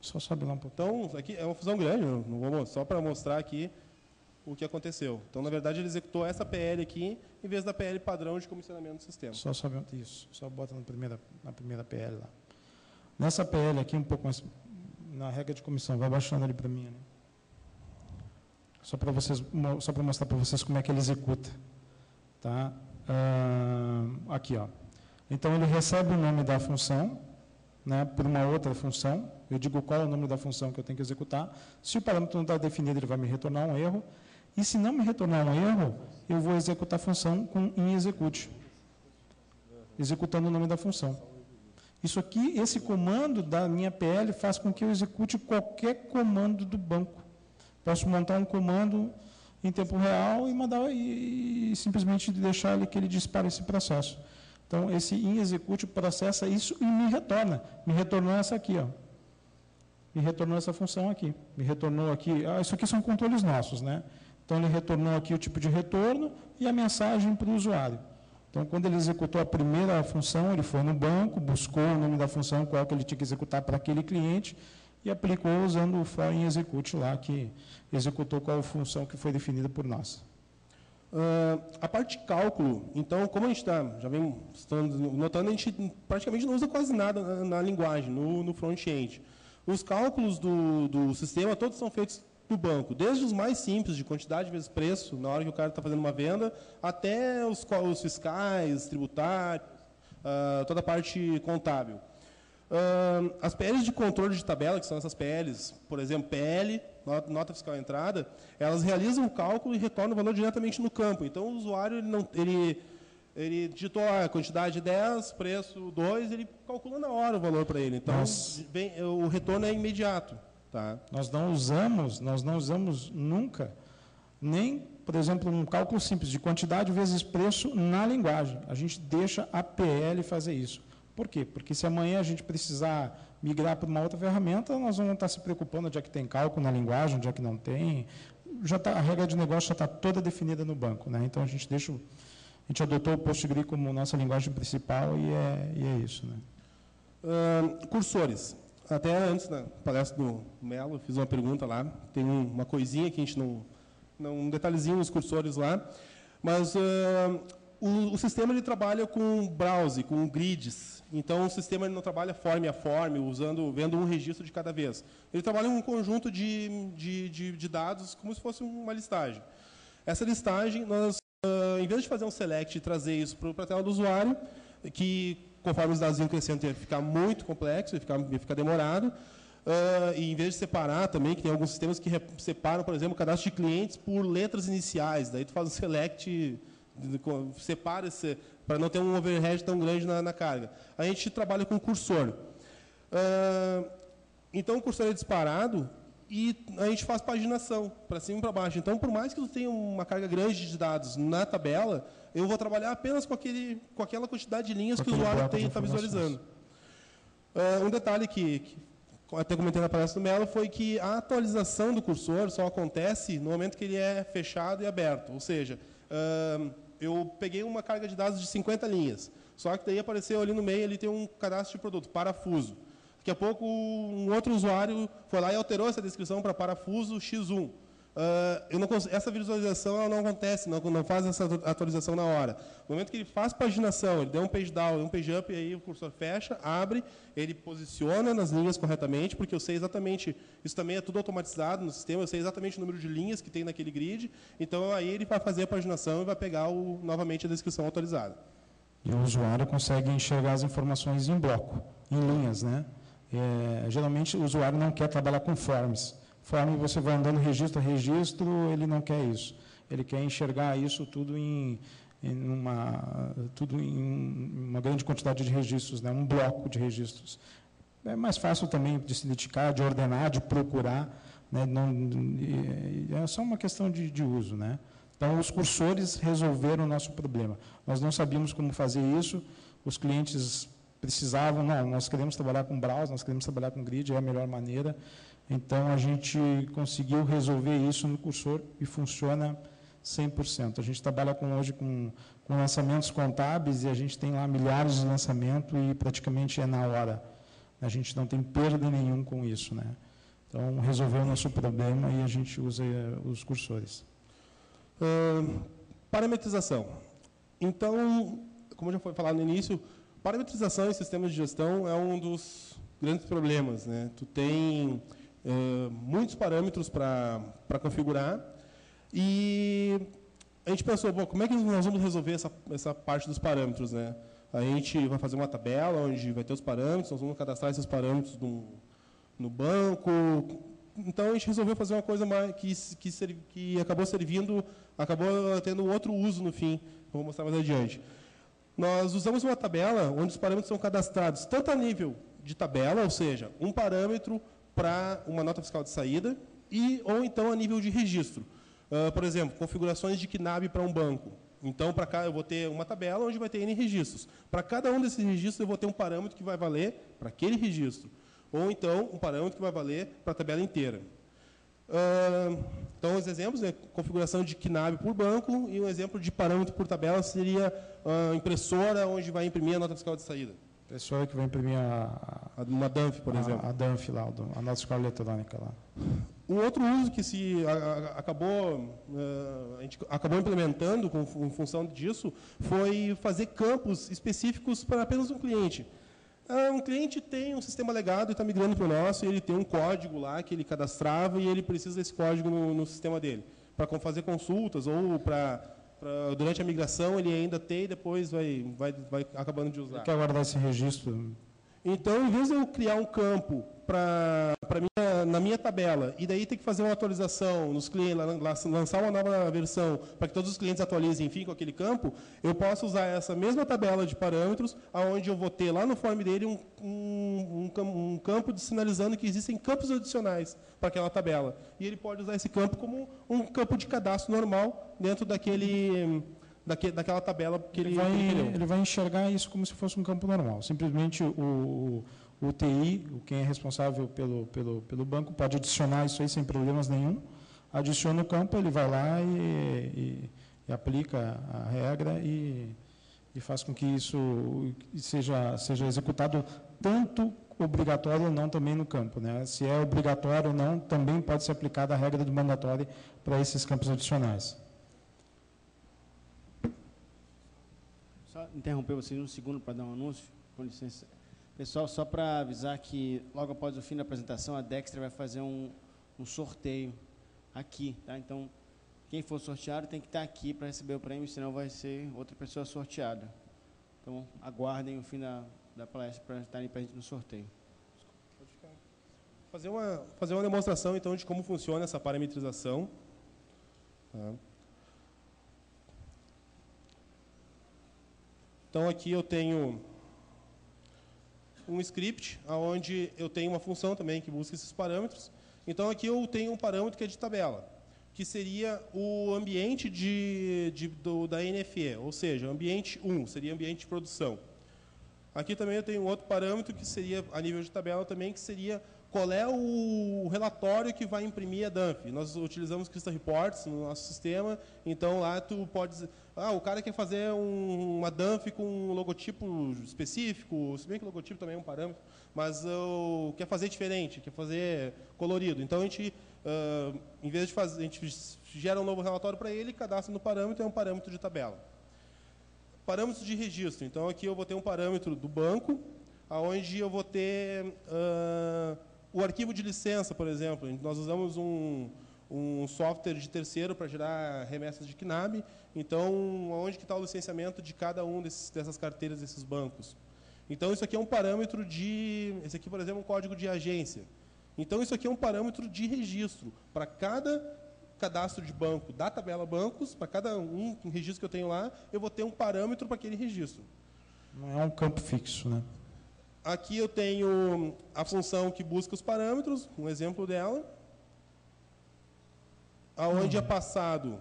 Só sobe lá um pouco. Então, aqui é uma função grande, não vou, só para mostrar aqui o que aconteceu. Então, na verdade, ele executou essa PL aqui, em vez da PL padrão de comissionamento do sistema. Só sobe isso, só bota na primeira PL lá. Nessa PL aqui, um pouco mais, na regra de comissão, vai baixando ali para mim, né? Só para mostrar para vocês como é que ele executa. Tá? Aqui, ó. Então, ele recebe o nome da função, né, por uma outra função. Eu digo qual é o nome da função que eu tenho que executar. Se o parâmetro não está definido, ele vai me retornar um erro. E se não me retornar um erro, eu vou executar a função com inExecute, executando o nome da função. Isso aqui, esse comando da minha PL faz com que eu execute qualquer comando do banco. Posso montar um comando em tempo real e mandar e simplesmente deixar ele que ele dispare esse processo. Então, esse inExecute processa isso e me retorna. Me retornou essa aqui, ó. Me retornou essa função aqui. Me retornou aqui. Isso aqui são controles nossos, né? Então, ele retornou aqui o tipo de retorno e a mensagem para o usuário. Então, quando ele executou a primeira função, ele foi no banco, buscou o nome da função, qual que ele tinha que executar para aquele cliente e aplicou usando o for inExecute lá, que executou qual função que foi definida por nós. A parte de cálculo, então, como a gente já vem notando, a gente praticamente não usa quase nada na linguagem, no front-end. Os cálculos do sistema, todos são feitos no banco, desde os mais simples, de quantidade vezes preço, na hora que o cara está fazendo uma venda, até os fiscais, tributários, toda a parte contábil. As PLs de controle de tabela, que são essas PLs, por exemplo, PL, nota fiscal entrada, elas realizam o cálculo e retornam o valor diretamente no campo. Então, o usuário ele digitou a quantidade 10, preço 2, ele calcula na hora o valor para ele. Então, o retorno é imediato. Tá? Nós não usamos nunca, nem, por exemplo, um cálculo simples de quantidade vezes preço na linguagem. A gente deixa a PL fazer isso. Por quê? Porque se amanhã a gente precisar migrar para uma outra ferramenta, nós vamos estar se preocupando onde é que tem cálculo na linguagem, onde é que não tem. A regra de negócio já está toda definida no banco, né? Então, a gente adotou o PostgreSQL como nossa linguagem principal e é isso, né? Cursores. Até antes da palestra do Melo, fiz uma pergunta lá. Tem uma coisinha que a gente um detalhezinho nos cursores lá. Mas o sistema ele trabalha com browse, com grids. Então, o sistema ele não trabalha form a form, vendo um registro de cada vez. Ele trabalha em um conjunto de dados, como se fosse uma listagem. Essa listagem, nós, em vez de fazer um select e trazer isso para a tela do usuário, que, conforme os dados iam crescendo, ia ficar muito complexo, ia ficar demorado, e em vez de separar também, que tem alguns sistemas que separam, por exemplo, o cadastro de clientes por letras iniciais, daí tu faz um select, separa para não ter um overhead tão grande na carga. A gente trabalha com cursor. Então, o cursor é disparado e a gente faz paginação, para cima e para baixo. Então, por mais que tu tenha uma carga grande de dados na tabela, eu vou trabalhar apenas com aquela quantidade de linhas que o usuário está visualizando. Um detalhe que até comentei na palestra do Melo foi que a atualização do cursor só acontece no momento que ele é fechado e aberto. Ou seja, eu peguei uma carga de dados de 50 linhas, só que daí apareceu ali no meio, ele tem um cadastro de produto, parafuso. Daqui a pouco, um outro usuário foi lá e alterou essa descrição para parafuso X1. Essa visualização ela não acontece, não faz essa atualização na hora. No momento que ele faz paginação, ele deu um page down, um page up, e aí o cursor fecha, abre, ele posiciona nas linhas corretamente, porque eu sei exatamente, isso também é tudo automatizado no sistema, eu sei exatamente o número de linhas que tem naquele grid, então aí ele vai fazer a paginação e vai pegar novamente a descrição atualizada. E o usuário consegue enxergar as informações em bloco, em linhas, né? Geralmente, o usuário não quer trabalhar com forms. Form, você vai andando registro a registro, ele não quer isso. Ele quer enxergar isso tudo em uma grande quantidade de registros, né? Um bloco de registros. É mais fácil também de se identificar, de ordenar, de procurar, né? É só uma questão de uso, né? Então, os cursores resolveram o nosso problema. Nós não sabíamos como fazer isso, os clientes precisavam, não, nós queremos trabalhar com browser, nós queremos trabalhar com grid, é a melhor maneira. Então, a gente conseguiu resolver isso no cursor e funciona 100%. A gente trabalha hoje com lançamentos contábeis e a gente tem lá milhares de lançamentos e praticamente é na hora. A gente não tem perda nenhum com isso, né? Então, resolveu o nosso problema e a gente usa os cursores. Parametrização. Então, como já foi falado no início, parametrização em sistemas de gestão é um dos grandes problemas, né? Tu tem muitos parâmetros para configurar e a gente pensou, bom, como é que nós vamos resolver essa parte dos parâmetros, né? A gente vai fazer uma tabela onde vai ter os parâmetros, nós vamos cadastrar esses parâmetros no banco. Então, a gente resolveu fazer uma coisa mais que acabou tendo outro uso no fim. Vou mostrar mais adiante. Nós usamos uma tabela onde os parâmetros são cadastrados tanto a nível de tabela, ou seja, um parâmetro para uma nota fiscal de saída, ou então a nível de registro. Por exemplo, configurações de KNAB para um banco. Então, para cá eu vou ter uma tabela onde vai ter N registros. Para cada um desses registros eu vou ter um parâmetro que vai valer para aquele registro. Ou então, um parâmetro que vai valer para a tabela inteira. Então, os exemplos, né, configuração de KNAB por banco, e um exemplo de parâmetro por tabela seria a impressora onde vai imprimir a nota fiscal de saída. Pessoa que vai imprimir uma DANF, por exemplo. A DANF lá, a nota fiscal eletrônica lá. Um outro uso que a gente acabou implementando em função disso foi fazer campos específicos para apenas um cliente. Um cliente tem um sistema legado e está migrando para o nosso, e ele tem um código lá que ele cadastrava e ele precisa desse código no sistema dele, para fazer consultas ou durante a migração ele ainda tem e depois vai acabando de usar. Ele quer guardar esse registro. Então, em vez de eu criar um campo na minha tabela, e daí ter que fazer uma atualização nos clientes, lançar uma nova versão para que todos os clientes atualizem, enfim, com aquele campo, eu posso usar essa mesma tabela de parâmetros, onde eu vou ter lá no form dele um campo sinalizando que existem campos adicionais para aquela tabela. E ele pode usar esse campo como um campo de cadastro normal dentro daquela tabela que ele criou. Ele vai enxergar isso como se fosse um campo normal. Simplesmente o TI, quem é responsável pelo banco, pode adicionar isso aí sem problemas nenhum. Adiciona o campo, ele vai lá e aplica a regra e faz com que isso seja executado tanto obrigatório ou não também no campo, né? Se é obrigatório ou não, também pode ser aplicada a regra do mandatório para esses campos adicionais. Só interromper vocês um segundo para dar um anúncio, com licença. Pessoal, só para avisar que logo após o fim da apresentação, a Dexter vai fazer um sorteio aqui, tá? Então, quem for sorteado tem que estar aqui para receber o prêmio, senão vai ser outra pessoa sorteada. Então, aguardem o fim da palestra para estarem presentes no sorteio. Fazer uma demonstração, então, de como funciona essa parametrização. Tá. Então, aqui eu tenho um script, onde eu tenho uma função também que busca esses parâmetros. Então, aqui eu tenho um parâmetro que é de tabela, que seria o ambiente da NFE, ou seja, ambiente 1, seria ambiente de produção. Aqui também eu tenho outro parâmetro que seria, a nível de tabela também, que seria qual é o relatório que vai imprimir a DANF. Nós utilizamos Crystal Reports no nosso sistema, então lá tu pode dizer, o cara quer fazer uma DANF com um logotipo específico, se bem que o logotipo também é um parâmetro, mas quer fazer diferente, quer fazer colorido. Então, a gente, em vez de fazer, a gente gera um novo relatório para ele, cadastra no parâmetro, é um parâmetro de tabela. Parâmetros de registro. Então, aqui eu vou ter um parâmetro do banco, onde eu vou ter o arquivo de licença, por exemplo. Nós usamos um software de terceiro para gerar remessas de KNAB. Então, onde que está o licenciamento de cada um dessas carteiras desses bancos? Então, isso aqui é um parâmetro de... Esse aqui, por exemplo, é um código de agência. Então, isso aqui é um parâmetro de registro. Para cada cadastro de banco da tabela bancos, para cada um registro que eu tenho lá, eu vou ter um parâmetro para aquele registro. Não é um campo fixo, né? Aqui eu tenho a função que busca os parâmetros, um exemplo dela, aonde é passado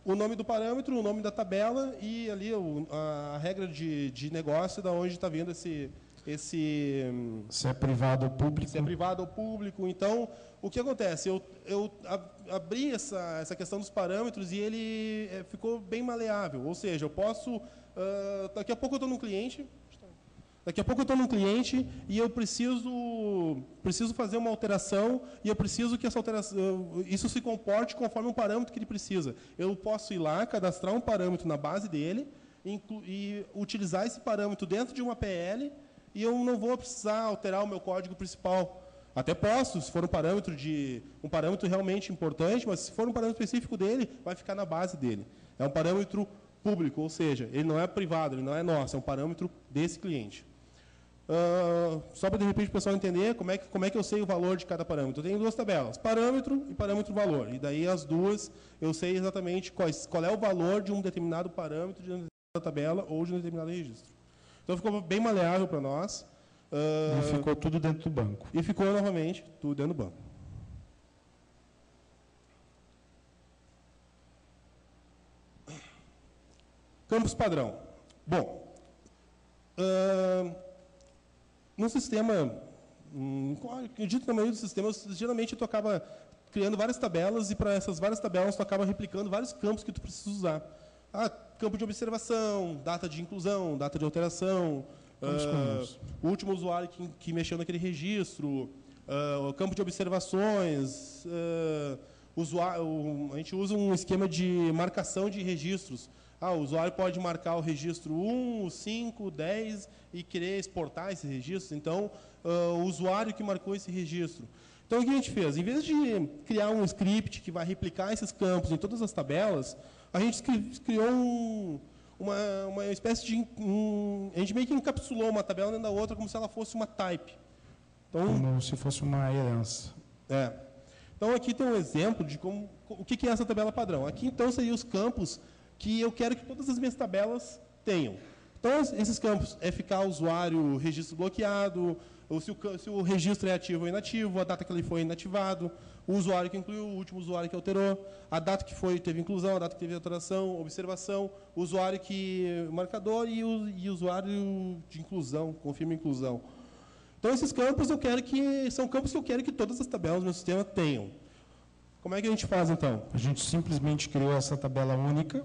o nome do parâmetro, o nome da tabela e ali a regra de negócio da onde está vindo esse se é privado ou público. Se é privado ou público. Então, o que acontece? Eu abri essa questão dos parâmetros e ele ficou bem maleável. Ou seja, eu posso... daqui a pouco eu estou num cliente... Daqui a pouco eu estou num cliente e eu preciso fazer uma alteração e eu preciso que essa alteração, isso se comporte conforme um parâmetro que ele precisa. Eu posso ir lá, cadastrar um parâmetro na base dele e utilizar esse parâmetro dentro de uma PL e eu não vou precisar alterar o meu código principal. Até posso, se for um parâmetro realmente importante, mas se for um parâmetro específico dele, vai ficar na base dele. É um parâmetro público, ou seja, ele não é privado, ele não é nosso, é um parâmetro desse cliente. Só para, de repente, o pessoal entender como é que eu sei o valor de cada parâmetro. Eu tenho duas tabelas, parâmetro e parâmetro-valor. E daí as duas, eu sei exatamente qual é o valor de um determinado parâmetro de uma determinada tabela ou de um determinado registro. Então, ficou bem maleável para nós. E ficou tudo dentro do banco. E ficou, novamente, tudo dentro do banco. Campos padrão. Bom, no sistema, acredito que na maioria dos sistemas, geralmente tu acaba criando várias tabelas e para essas várias tabelas tu acaba replicando vários campos que tu precisa usar. Campo de observação, data de inclusão, data de alteração, o último usuário que mexeu naquele registro, o campo de observações, a gente usa um esquema de marcação de registros. O usuário pode marcar o registro 1, o 5, o 10 e querer exportar esses registros. Então, o usuário que marcou esse registro. Então, o que a gente fez? Em vez de criar um script que vai replicar esses campos em todas as tabelas, a gente criou uma espécie de... a gente meio que encapsulou uma tabela dentro da outra como se ela fosse uma type. Então, como se fosse uma herança. Então, aqui tem um exemplo de o que é essa tabela padrão. Aqui, então, seriam os campos que eu quero que todas as minhas tabelas tenham. Então, esses campos é ficar o usuário registro bloqueado, ou se o registro é ativo ou inativo, a data que ele foi inativado, o usuário que incluiu, o último usuário que alterou, a data que teve inclusão, a data que teve alteração, observação, o usuário marcador e o usuário de inclusão, confirma inclusão. Então, esses campos são campos que eu quero que todas as tabelas do meu sistema tenham. Como é que a gente faz, então? A gente simplesmente criou essa tabela única.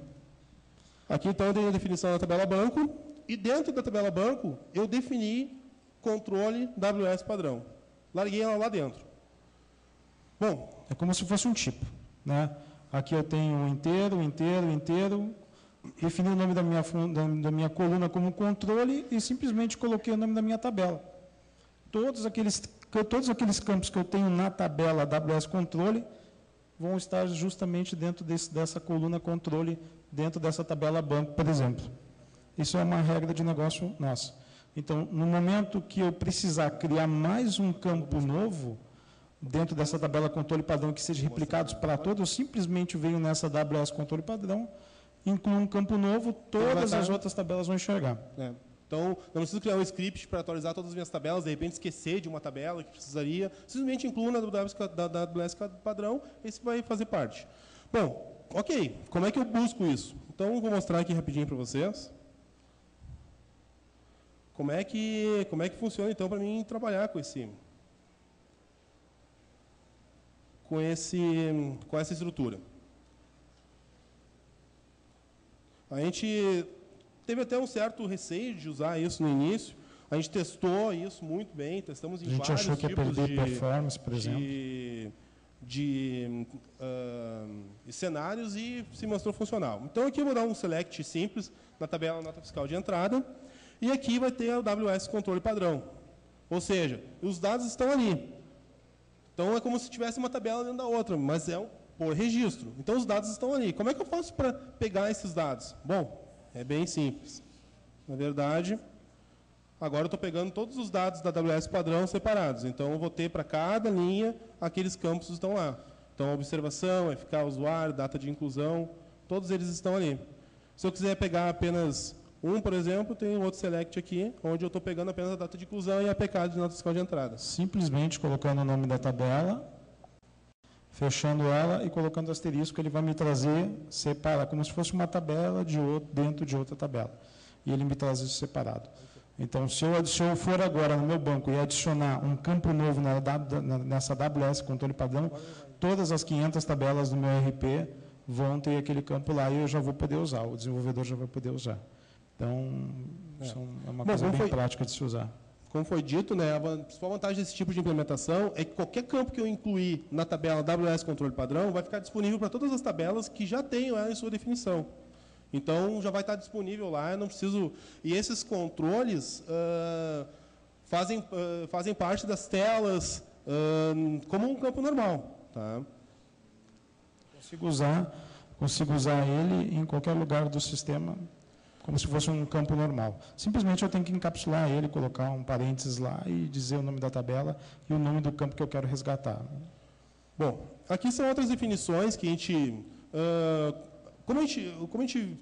Aqui, então, eu tenho a definição da tabela banco, e dentro da tabela banco, eu defini controle WS padrão. Larguei ela lá dentro. Bom, é como se fosse um tipo, né? Aqui eu tenho inteiro, defini o nome da minha coluna como controle e simplesmente coloquei o nome da minha tabela. Todos aqueles campos que eu tenho na tabela WS controle vão estar justamente dentro dessa coluna controle, dentro dessa tabela banco, por exemplo. Isso é uma regra de negócio nossa. Então, no momento que eu precisar criar mais um campo novo, dentro dessa tabela controle padrão, que seja replicado para todos, eu simplesmente venho nessa WS controle padrão, incluo um campo novo, todas as outras tabelas vão enxergar. Então, não preciso criar um script para atualizar todas as minhas tabelas, de repente esquecer de uma tabela que precisaria, simplesmente incluo na WS padrão, esse vai fazer parte. Bom, ok, como é que eu busco isso? Então, vou mostrar aqui rapidinho para vocês. Como é que funciona, então, para mim trabalhar com essa estrutura. A gente teve até um certo receio de usar isso no início. A gente testou isso muito bem, testamos em vários tipos a gente achou que ia perder performance, por exemplo. De cenários e se mostrou funcional. Então, aqui eu vou dar um select simples na tabela nota fiscal de entrada. E aqui vai ter o WS controle padrão. Ou seja, os dados estão ali. Então, é como se tivesse uma tabela dentro da outra, mas é por registro. Então, os dados estão ali. Como é que eu faço para pegar esses dados? Bom, é bem simples. Na verdade, Agora eu estou pegando todos os dados da AWS padrão separados. Então, eu vou ter para cada linha aqueles campos que estão lá. Então, observação, FK usuário, data de inclusão, todos eles estão ali. Se eu quiser pegar apenas um, por exemplo, tem outro select aqui, onde eu estou pegando apenas a data de inclusão e a APK de nota fiscal de entrada. Simplesmente colocando o nome da tabela, fechando ela e colocando asterisco, ele vai me trazer separar, como se fosse uma tabela dentro de outra tabela. E ele me traz isso separado. Então, se eu for agora no meu banco e adicionar um campo novo nessa AWS controle padrão, todas as 500 tabelas do meu RP vão ter aquele campo lá e eu já vou poder usar, o desenvolvedor já vai poder usar. Então, isso é uma coisa bem prática de se usar. Como foi dito, né, a principal vantagem desse tipo de implementação é que qualquer campo que eu incluir na tabela AWS controle padrão vai ficar disponível para todas as tabelas que já tenham ela em sua definição. Então, já vai estar disponível lá, eu não preciso... E esses controles fazem parte das telas como um campo normal. Tá? Consigo usar ele em qualquer lugar do sistema, como se fosse um campo normal. Simplesmente eu tenho que encapsular ele, colocar um parênteses lá e dizer o nome da tabela e o nome do campo que eu quero resgatar. Bom, aqui são outras definições que a gente... Como a gente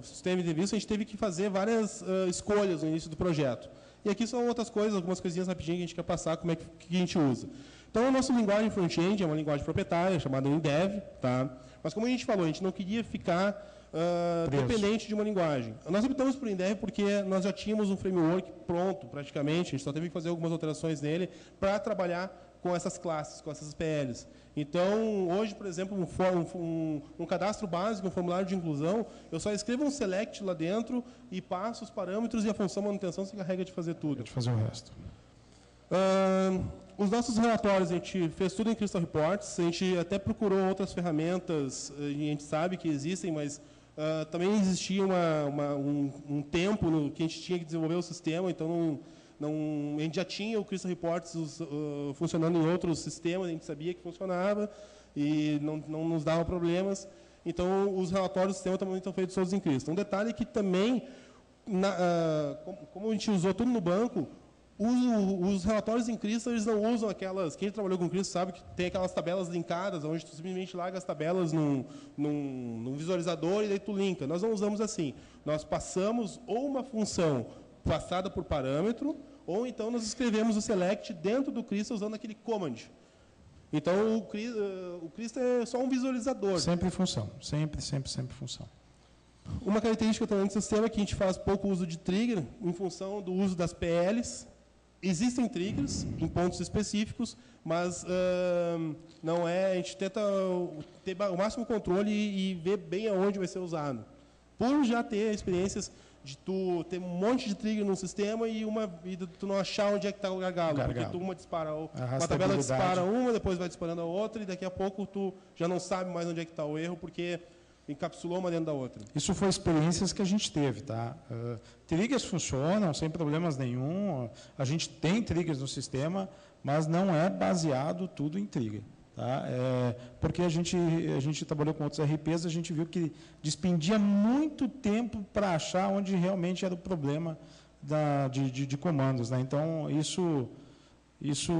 sistema de entrevista, a gente teve que fazer várias escolhas no início do projeto. E aqui são outras coisas, algumas coisinhas rapidinho que a gente quer passar, como é que a gente usa. Então, a nossa linguagem front-end é uma linguagem proprietária, chamada Indev, tá? Mas, como a gente falou, a gente não queria ficar dependente de uma linguagem. Nós optamos por Indev porque nós já tínhamos um framework pronto, praticamente, a gente só teve que fazer algumas alterações nele para trabalhar com essas classes, com essas PLs. Então, hoje, por exemplo, um cadastro básico, um formulário de inclusão, eu só escrevo um select lá dentro e passo os parâmetros e a função manutenção se encarrega de fazer tudo. De fazer o resto. Os nossos relatórios, a gente fez tudo em Crystal Reports, a gente até procurou outras ferramentas, e a gente sabe que existem, mas também existia um tempo no que a gente tinha que desenvolver o sistema, então a gente já tinha o Crystal Reports funcionando em outros sistemas, a gente sabia que funcionava e não nos dava problemas. Então, os relatórios do sistema também estão feitos todos em Crystal. Um detalhe é que também, como a gente usou tudo no banco, os relatórios em Crystal, eles não usam aquelas... Quem trabalhou com Crystal sabe que tem aquelas tabelas linkadas, onde tu simplesmente larga as tabelas num visualizador e daí tu linka. Nós não usamos assim. Nós passamos ou uma função passada por parâmetro, ou então nós escrevemos o select dentro do Crystal usando aquele command. Então, o Crystal é só um visualizador. Sempre função. Sempre função. Uma característica também do sistema é que a gente faz pouco uso de trigger, em função do uso das PLs. Existem triggers em pontos específicos, mas não é... A gente tenta ter o máximo controle e ver bem aonde vai ser usado. Por já ter experiências de tu ter um monte de trigger no sistema e tu não achar onde é que está o gargalo. Porque uma dispara, uma tabela dispara uma, depois vai disparando a outra, e daqui a pouco tu já não sabe mais onde é que está o erro, porque encapsulou uma dentro da outra. Isso foi experiências que a gente teve, tá? Triggers funcionam sem problemas nenhum, a gente tem triggers no sistema, mas não é baseado tudo em trigger. Tá? Porque a gente trabalhou com outros RPs, a gente viu que despendia muito tempo para achar onde realmente era o problema de comandos. Né? Então, isso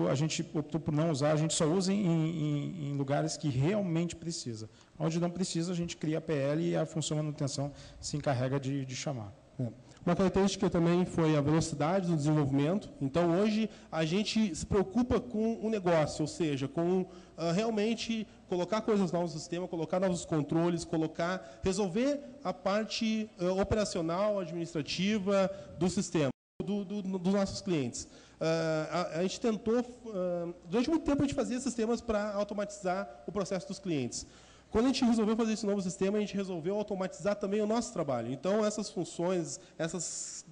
a gente optou por não usar, a gente só usa em lugares que realmente precisa. Onde não precisa, a gente cria a PL e a função de manutenção se encarrega de chamar. Uma característica também foi a velocidade do desenvolvimento. Então, hoje, a gente se preocupa com o negócio, ou seja, com realmente colocar coisas novas no sistema, colocar novos controles, resolver a parte operacional, administrativa do sistema, dos nossos clientes. A gente tentou, durante muito tempo, a gente fazia sistemas para automatizar o processo dos clientes. Quando a gente resolveu fazer esse novo sistema, a gente resolveu automatizar também o nosso trabalho. Então, essas funções, essas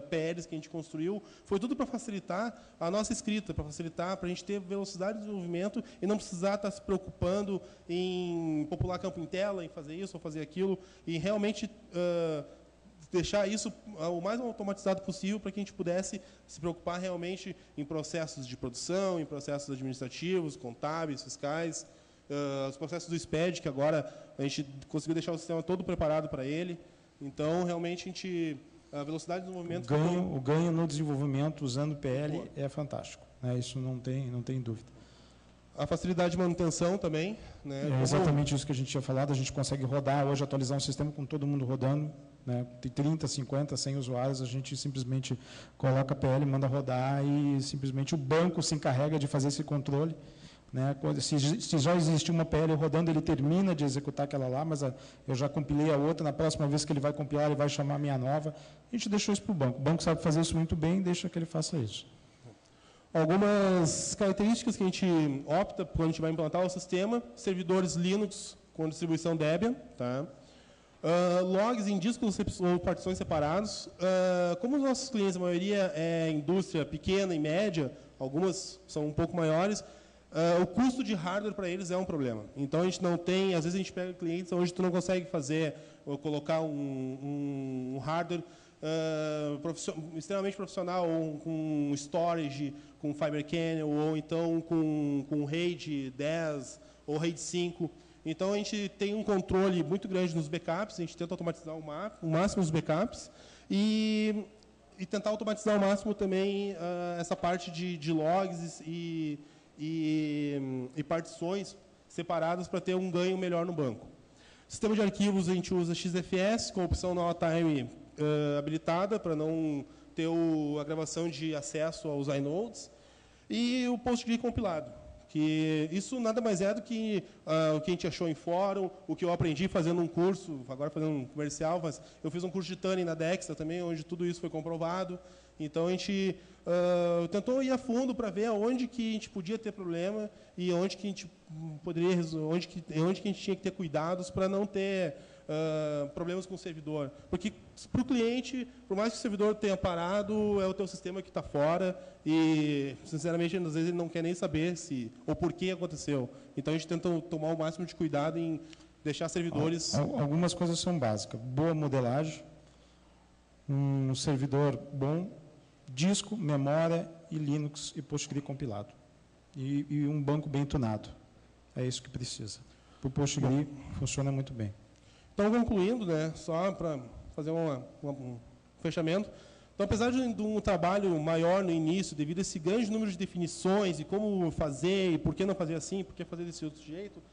PLs que a gente construiu, foi tudo para facilitar a nossa escrita, para facilitar, para a gente ter velocidade de desenvolvimento e não precisar estar se preocupando em popular campo em tela, em fazer isso ou fazer aquilo, e realmente deixar isso o mais automatizado possível para que a gente pudesse se preocupar realmente em processos de produção, em processos administrativos, contábeis, fiscais, os processos do SPED, que agora a gente conseguiu deixar o sistema todo preparado para ele. Então, realmente, a gente a velocidade do movimento... O ganho no desenvolvimento usando PL é fantástico, né? Isso não tem dúvida. A facilidade de manutenção também. Né? É exatamente isso que a gente tinha falado, a gente consegue rodar, hoje atualizar um sistema com todo mundo rodando, né? Tem 30, 50, 100 usuários, a gente simplesmente coloca a PL, manda rodar e simplesmente o banco se encarrega de fazer esse controle. Né? Se já existe uma PL rodando, ele termina de executar aquela lá, mas eu já compilei a outra, na próxima vez que ele vai compilar, ele vai chamar a minha nova. A gente deixou isso para o banco. O banco sabe fazer isso muito bem, deixa que ele faça isso. Algumas características que a gente opta quando a gente vai implantar o sistema: servidores Linux com distribuição Debian, tá? Logs em discos ou partições separados. Como os nossos clientes, a maioria é indústria pequena e média, algumas são um pouco maiores, o custo de hardware para eles é um problema. Então, a gente não tem, às vezes a gente pega clientes onde tu não consegue fazer, ou colocar um hardware extremamente profissional, ou com storage, com Fiber Channel, ou então com RAID 10 ou RAID 5. Então, a gente tem um controle muito grande nos backups, a gente tenta automatizar o máximo os backups e tentar automatizar ao máximo também essa parte de logs e partições separadas para ter um ganho melhor no banco. Sistema de arquivos, a gente usa XFS com a opção No Time habilitada para não ter a gravação de acesso aos inodes, e o PostGRE compilado, que isso nada mais é do que o que a gente achou em fórum, o que eu aprendi fazendo um curso, agora fazendo um comercial, mas eu fiz um curso de Tuning na Dextra também, onde tudo isso foi comprovado. Então, a gente tentou ir a fundo para ver onde que a gente podia ter problema e onde que a gente poderia, onde que a gente tinha que ter cuidados para não ter problemas com o servidor. Porque, para o cliente, por mais que o servidor tenha parado, é o teu sistema que está fora e, sinceramente, às vezes ele não quer nem saber ou por que aconteceu. Então, a gente tenta tomar o máximo de cuidado em deixar servidores... Algumas coisas são básicas. Boa modelagem, um servidor bom, disco, memória e Linux e PostGRE compilado. E um banco bem tunado. É isso que precisa. O PostGRE funciona muito bem. Então, concluindo, né, só para fazer um fechamento. Então, apesar de um trabalho maior no início, devido a esse grande número de definições e como fazer, e por que não fazer assim, por que fazer desse outro jeito,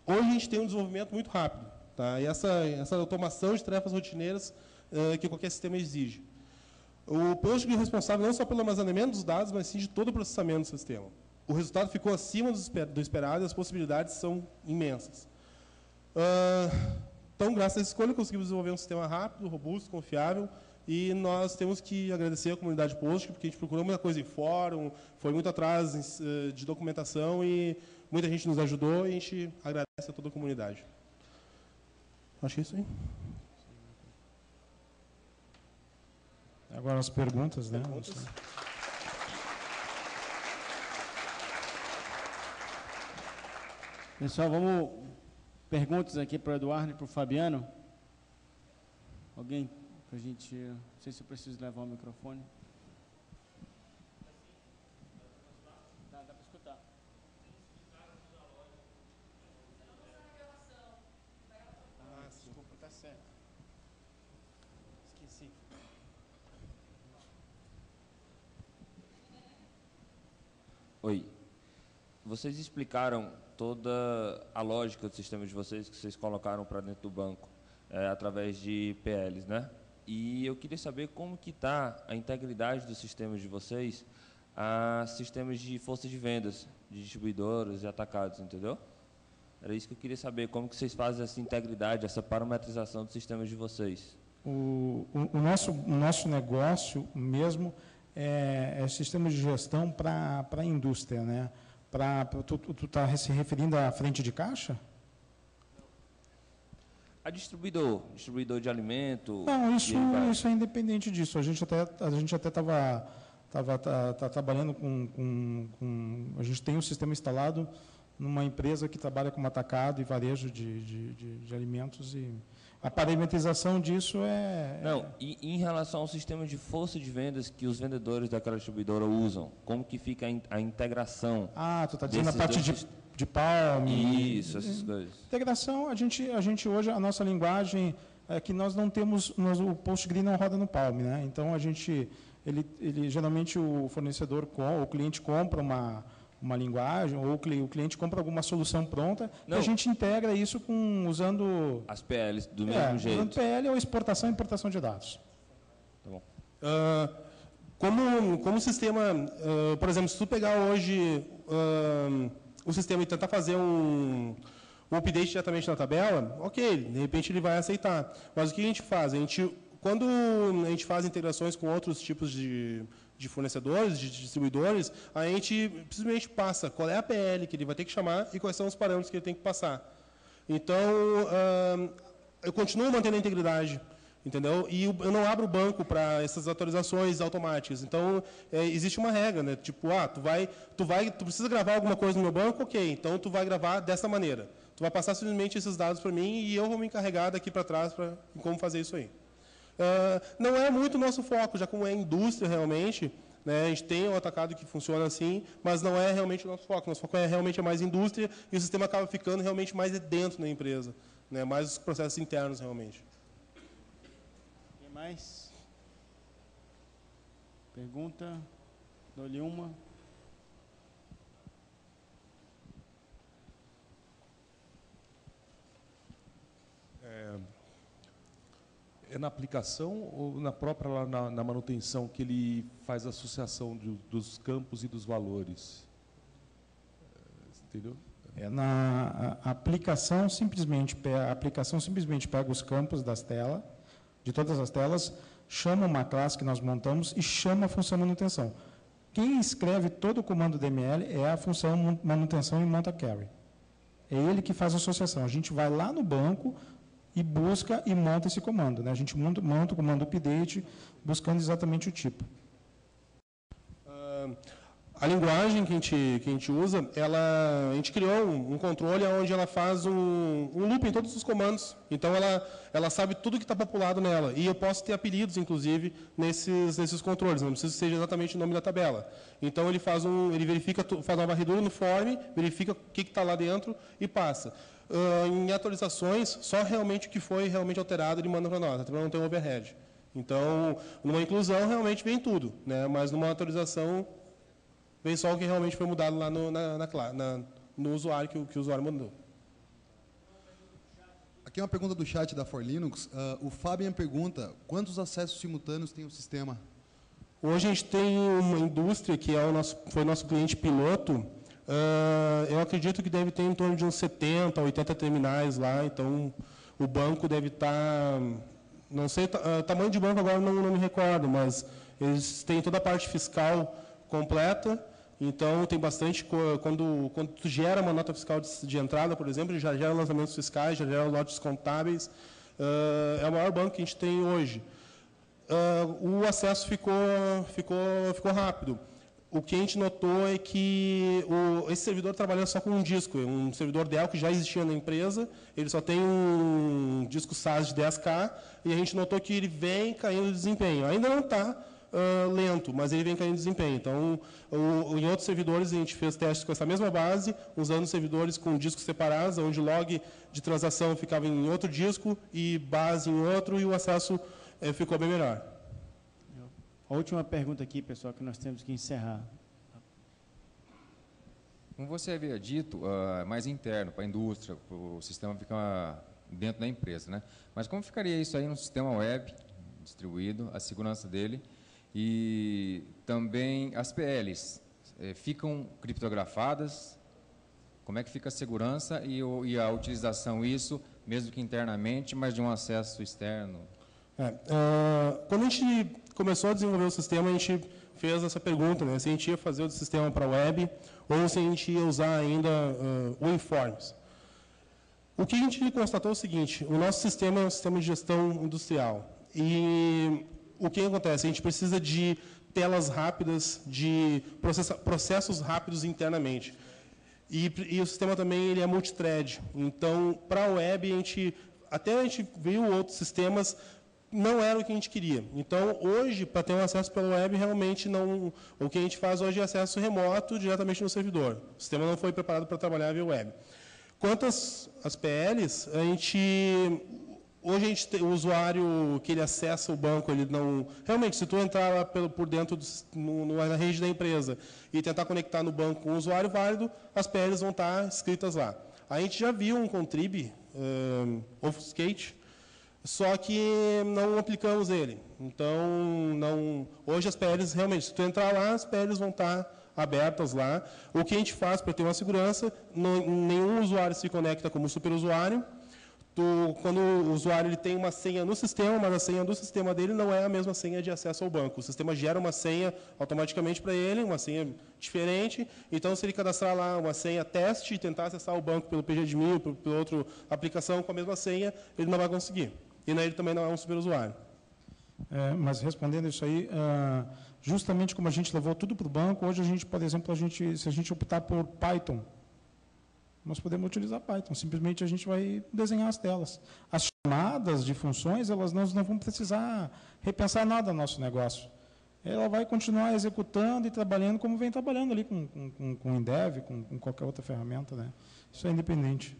hoje a gente tem um desenvolvimento muito rápido. Tá? E essa automação de tarefas rotineiras que qualquer sistema exige. O PostGRE é responsável não só pelo armazenamento dos dados, mas sim de todo o processamento do sistema. O resultado ficou acima do esperado e as possibilidades são imensas. Então, graças a essa escolha, conseguimos desenvolver um sistema rápido, robusto, confiável, e nós temos que agradecer à comunidade PostGRE, porque a gente procurou muita coisa em fórum, foi muito atrás de documentação, e muita gente nos ajudou, e a gente agradece a toda a comunidade. Acho que é isso aí. Agora as perguntas, né? Pessoal, vamos... Perguntas aqui para o Eduardo e para o Fabiano. Alguém? Para a gente... Não sei se eu preciso levar o microfone. Dá para escutar. Desculpa, está certo. Esqueci. Oi. Vocês explicaram toda a lógica do sistema de vocês, que vocês colocaram para dentro do banco, através de PLs, né? E eu queria saber como que está a integridade dos sistemas de vocês a sistemas de força de vendas, de distribuidoras e atacados, entendeu? Era isso que eu queria saber, como que vocês fazem essa integridade, essa parametrização dos sistemas de vocês. O nosso negócio mesmo é sistema de gestão para a indústria, né? Tu está se referindo à frente de caixa? A distribuidor de alimento... Não, isso é independente disso. A gente até estava trabalhando a gente tem um sistema instalado numa empresa que trabalha com atacado e varejo de alimentos, e a parametrização disso Não, e em relação ao sistema de força de vendas que os vendedores daquela distribuidora usam, como que fica a integração? Tu está dizendo a parte de palm? Isso, essas coisas. Integração, a gente hoje, a nossa linguagem é que nós não temos, o PostgRE não roda no Palm, né? Então, ele geralmente o fornecedor, o cliente compra uma linguagem, ou o cliente compra alguma solução pronta, e a gente integra isso usando... As PLs do mesmo jeito. Usando PL ou exportação e importação de dados. Tá bom. Como sistema, por exemplo, se tu pegar hoje o sistema e tentar fazer um update diretamente na tabela, ok, de repente ele vai aceitar. Mas o que a gente faz? Quando a gente faz integrações com outros tipos de fornecedores, de distribuidores, a gente simplesmente passa qual é a PL que ele vai ter que chamar e quais são os parâmetros que ele tem que passar. Então, eu continuo mantendo a integridade, entendeu? E eu não abro o banco para essas atualizações automáticas. Então, existe uma regra, né? Tipo, tu precisa gravar alguma coisa no meu banco? Ok, então tu vai gravar dessa maneira. Tu vai passar simplesmente esses dados para mim e eu vou me encarregar daqui para trás para como fazer isso aí. Não é muito o nosso foco, já como é indústria realmente, né, a gente tem um atacado que funciona assim, mas não é realmente o nosso foco. Nosso foco realmente é mais indústria e o sistema acaba ficando realmente mais dentro da empresa, né, mais os processos internos realmente. Quem mais? Pergunta? Dou-lhe uma. É na aplicação ou na própria lá na manutenção que ele faz a associação dos campos e dos valores? Entendeu? A aplicação simplesmente pega os campos das telas, de todas as telas, chama uma classe que nós montamos e chama a função manutenção. Quem escreve todo o comando DML é a função manutenção e monta carry. É ele que faz a associação. A gente vai lá no banco e busca e monta esse comando, né? A gente monta o comando update, buscando exatamente o tipo. A linguagem que a gente usa, a gente criou um controle onde ela faz um loop em todos os comandos. Então, ela sabe tudo que está populado nela. E eu posso ter apelidos, inclusive, nesses controles. Não precisa que seja exatamente o nome da tabela. Então, ele faz uma varredura no form, verifica o que está lá dentro e passa. Em atualizações, só realmente o que foi realmente alterado ele manda para nós, até para não ter um overhead. Então, numa inclusão, realmente vem tudo, né? Mas numa atualização, vem só o que realmente foi mudado lá no usuário, que o usuário mandou. Aqui é uma pergunta do chat da For Linux. O Fabian pergunta, quantos acessos simultâneos tem o sistema? Hoje a gente tem uma indústria que foi nosso cliente piloto. Eu acredito que deve ter em torno de uns 70, 80 terminais lá, então o banco deve estar... Não sei, tamanho de banco agora não me recordo, mas eles têm toda a parte fiscal completa, então tem bastante... Quando tu gera uma nota fiscal de entrada, por exemplo, já gera lançamentos fiscais, já gera lotes contábeis, é o maior banco que a gente tem hoje. O acesso ficou rápido. O que a gente notou é que esse servidor trabalha só com um disco, um servidor Dell que já existia na empresa, ele só tem um disco SAS de 10K, e a gente notou que ele vem caindo de desempenho. Ainda não está lento, mas ele vem caindo de desempenho. Então, em outros servidores, a gente fez testes com essa mesma base, usando servidores com discos separados, onde o log de transação ficava em outro disco e base em outro, e o acesso ficou bem melhor. A última pergunta aqui, pessoal, que nós temos que encerrar. Como você havia dito, mais interno, para a indústria, o sistema fica dentro da empresa, né? Mas como ficaria isso aí no sistema web, distribuído, a segurança dele, e também as PLs ficam criptografadas? Como é que fica a segurança e a utilização isso, mesmo que internamente, mas de um acesso externo? Quando a gente começou a desenvolver o sistema, a gente fez essa pergunta, né, se a gente ia fazer o sistema para web ou se a gente ia usar ainda o Informs. O que a gente constatou é o seguinte, o nosso sistema é um sistema de gestão industrial. E o que acontece? A gente precisa de telas rápidas, de processos rápidos internamente. E o sistema também ele é multithread. Então, para a web, até a gente viu outros sistemas, não era o que a gente queria. Então, hoje, para ter um acesso pela web, realmente não... O que a gente faz hoje é acesso remoto diretamente no servidor. O sistema não foi preparado para trabalhar via web. Quanto às PLs, hoje o usuário que ele acessa o banco, ele não... Realmente, se tu entrar lá por dentro, na rede da empresa, e tentar conectar no banco com o usuário válido, as PLs vão estar escritas lá. A gente já viu um Contrib, Obfuscate, só que não aplicamos ele. Então, hoje as PLs, realmente, se tu entrar lá, as PLs vão estar abertas lá. O que a gente faz para ter uma segurança, nenhum usuário se conecta como superusuário. Quando o usuário ele tem uma senha no sistema, mas a senha do sistema dele não é a mesma senha de acesso ao banco. O sistema gera uma senha automaticamente para ele, uma senha diferente. Então, se ele cadastrar lá uma senha teste e tentar acessar o banco pelo PGAdmin ou pela outra aplicação com a mesma senha, ele não vai conseguir. E ele também não é um superusuário. Mas respondendo isso aí, justamente como a gente levou tudo para o banco, hoje a gente, por exemplo, se a gente optar por Python, nós podemos utilizar Python. Simplesmente a gente vai desenhar as telas. As chamadas de funções, nós não vamos precisar repensar nada no nosso negócio. Ela vai continuar executando e trabalhando como vem trabalhando ali com o Indev, com qualquer outra ferramenta, né? Isso é independente.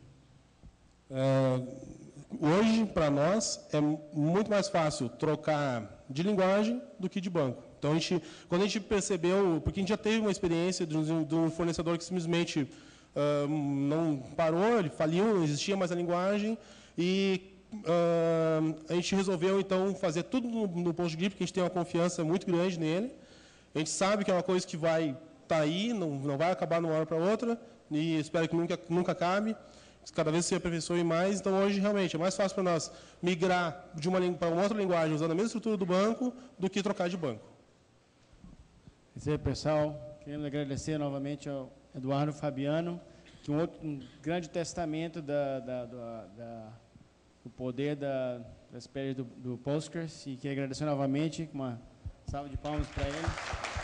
Hoje, para nós, é muito mais fácil trocar de linguagem do que de banco. Então, quando a gente percebeu, porque a gente já teve uma experiência de um fornecedor que simplesmente não parou, ele faliu, não existia mais a linguagem, e a gente resolveu, então, fazer tudo no PostGRIP, porque a gente tem uma confiança muito grande nele. A gente sabe que é uma coisa que vai estar aí, não vai acabar de uma hora para outra, e espero que nunca acabe. Cada vez se aperfeiçoe mais, então hoje realmente é mais fácil para nós migrar para uma outra linguagem usando a mesma estrutura do banco do que trocar de banco. Isso aí, pessoal. Queremos agradecer novamente ao Eduardo Fabiano, que um grande testamento do poder das PLs do Postgres, e queria agradecer novamente, com uma salva de palmas para ele.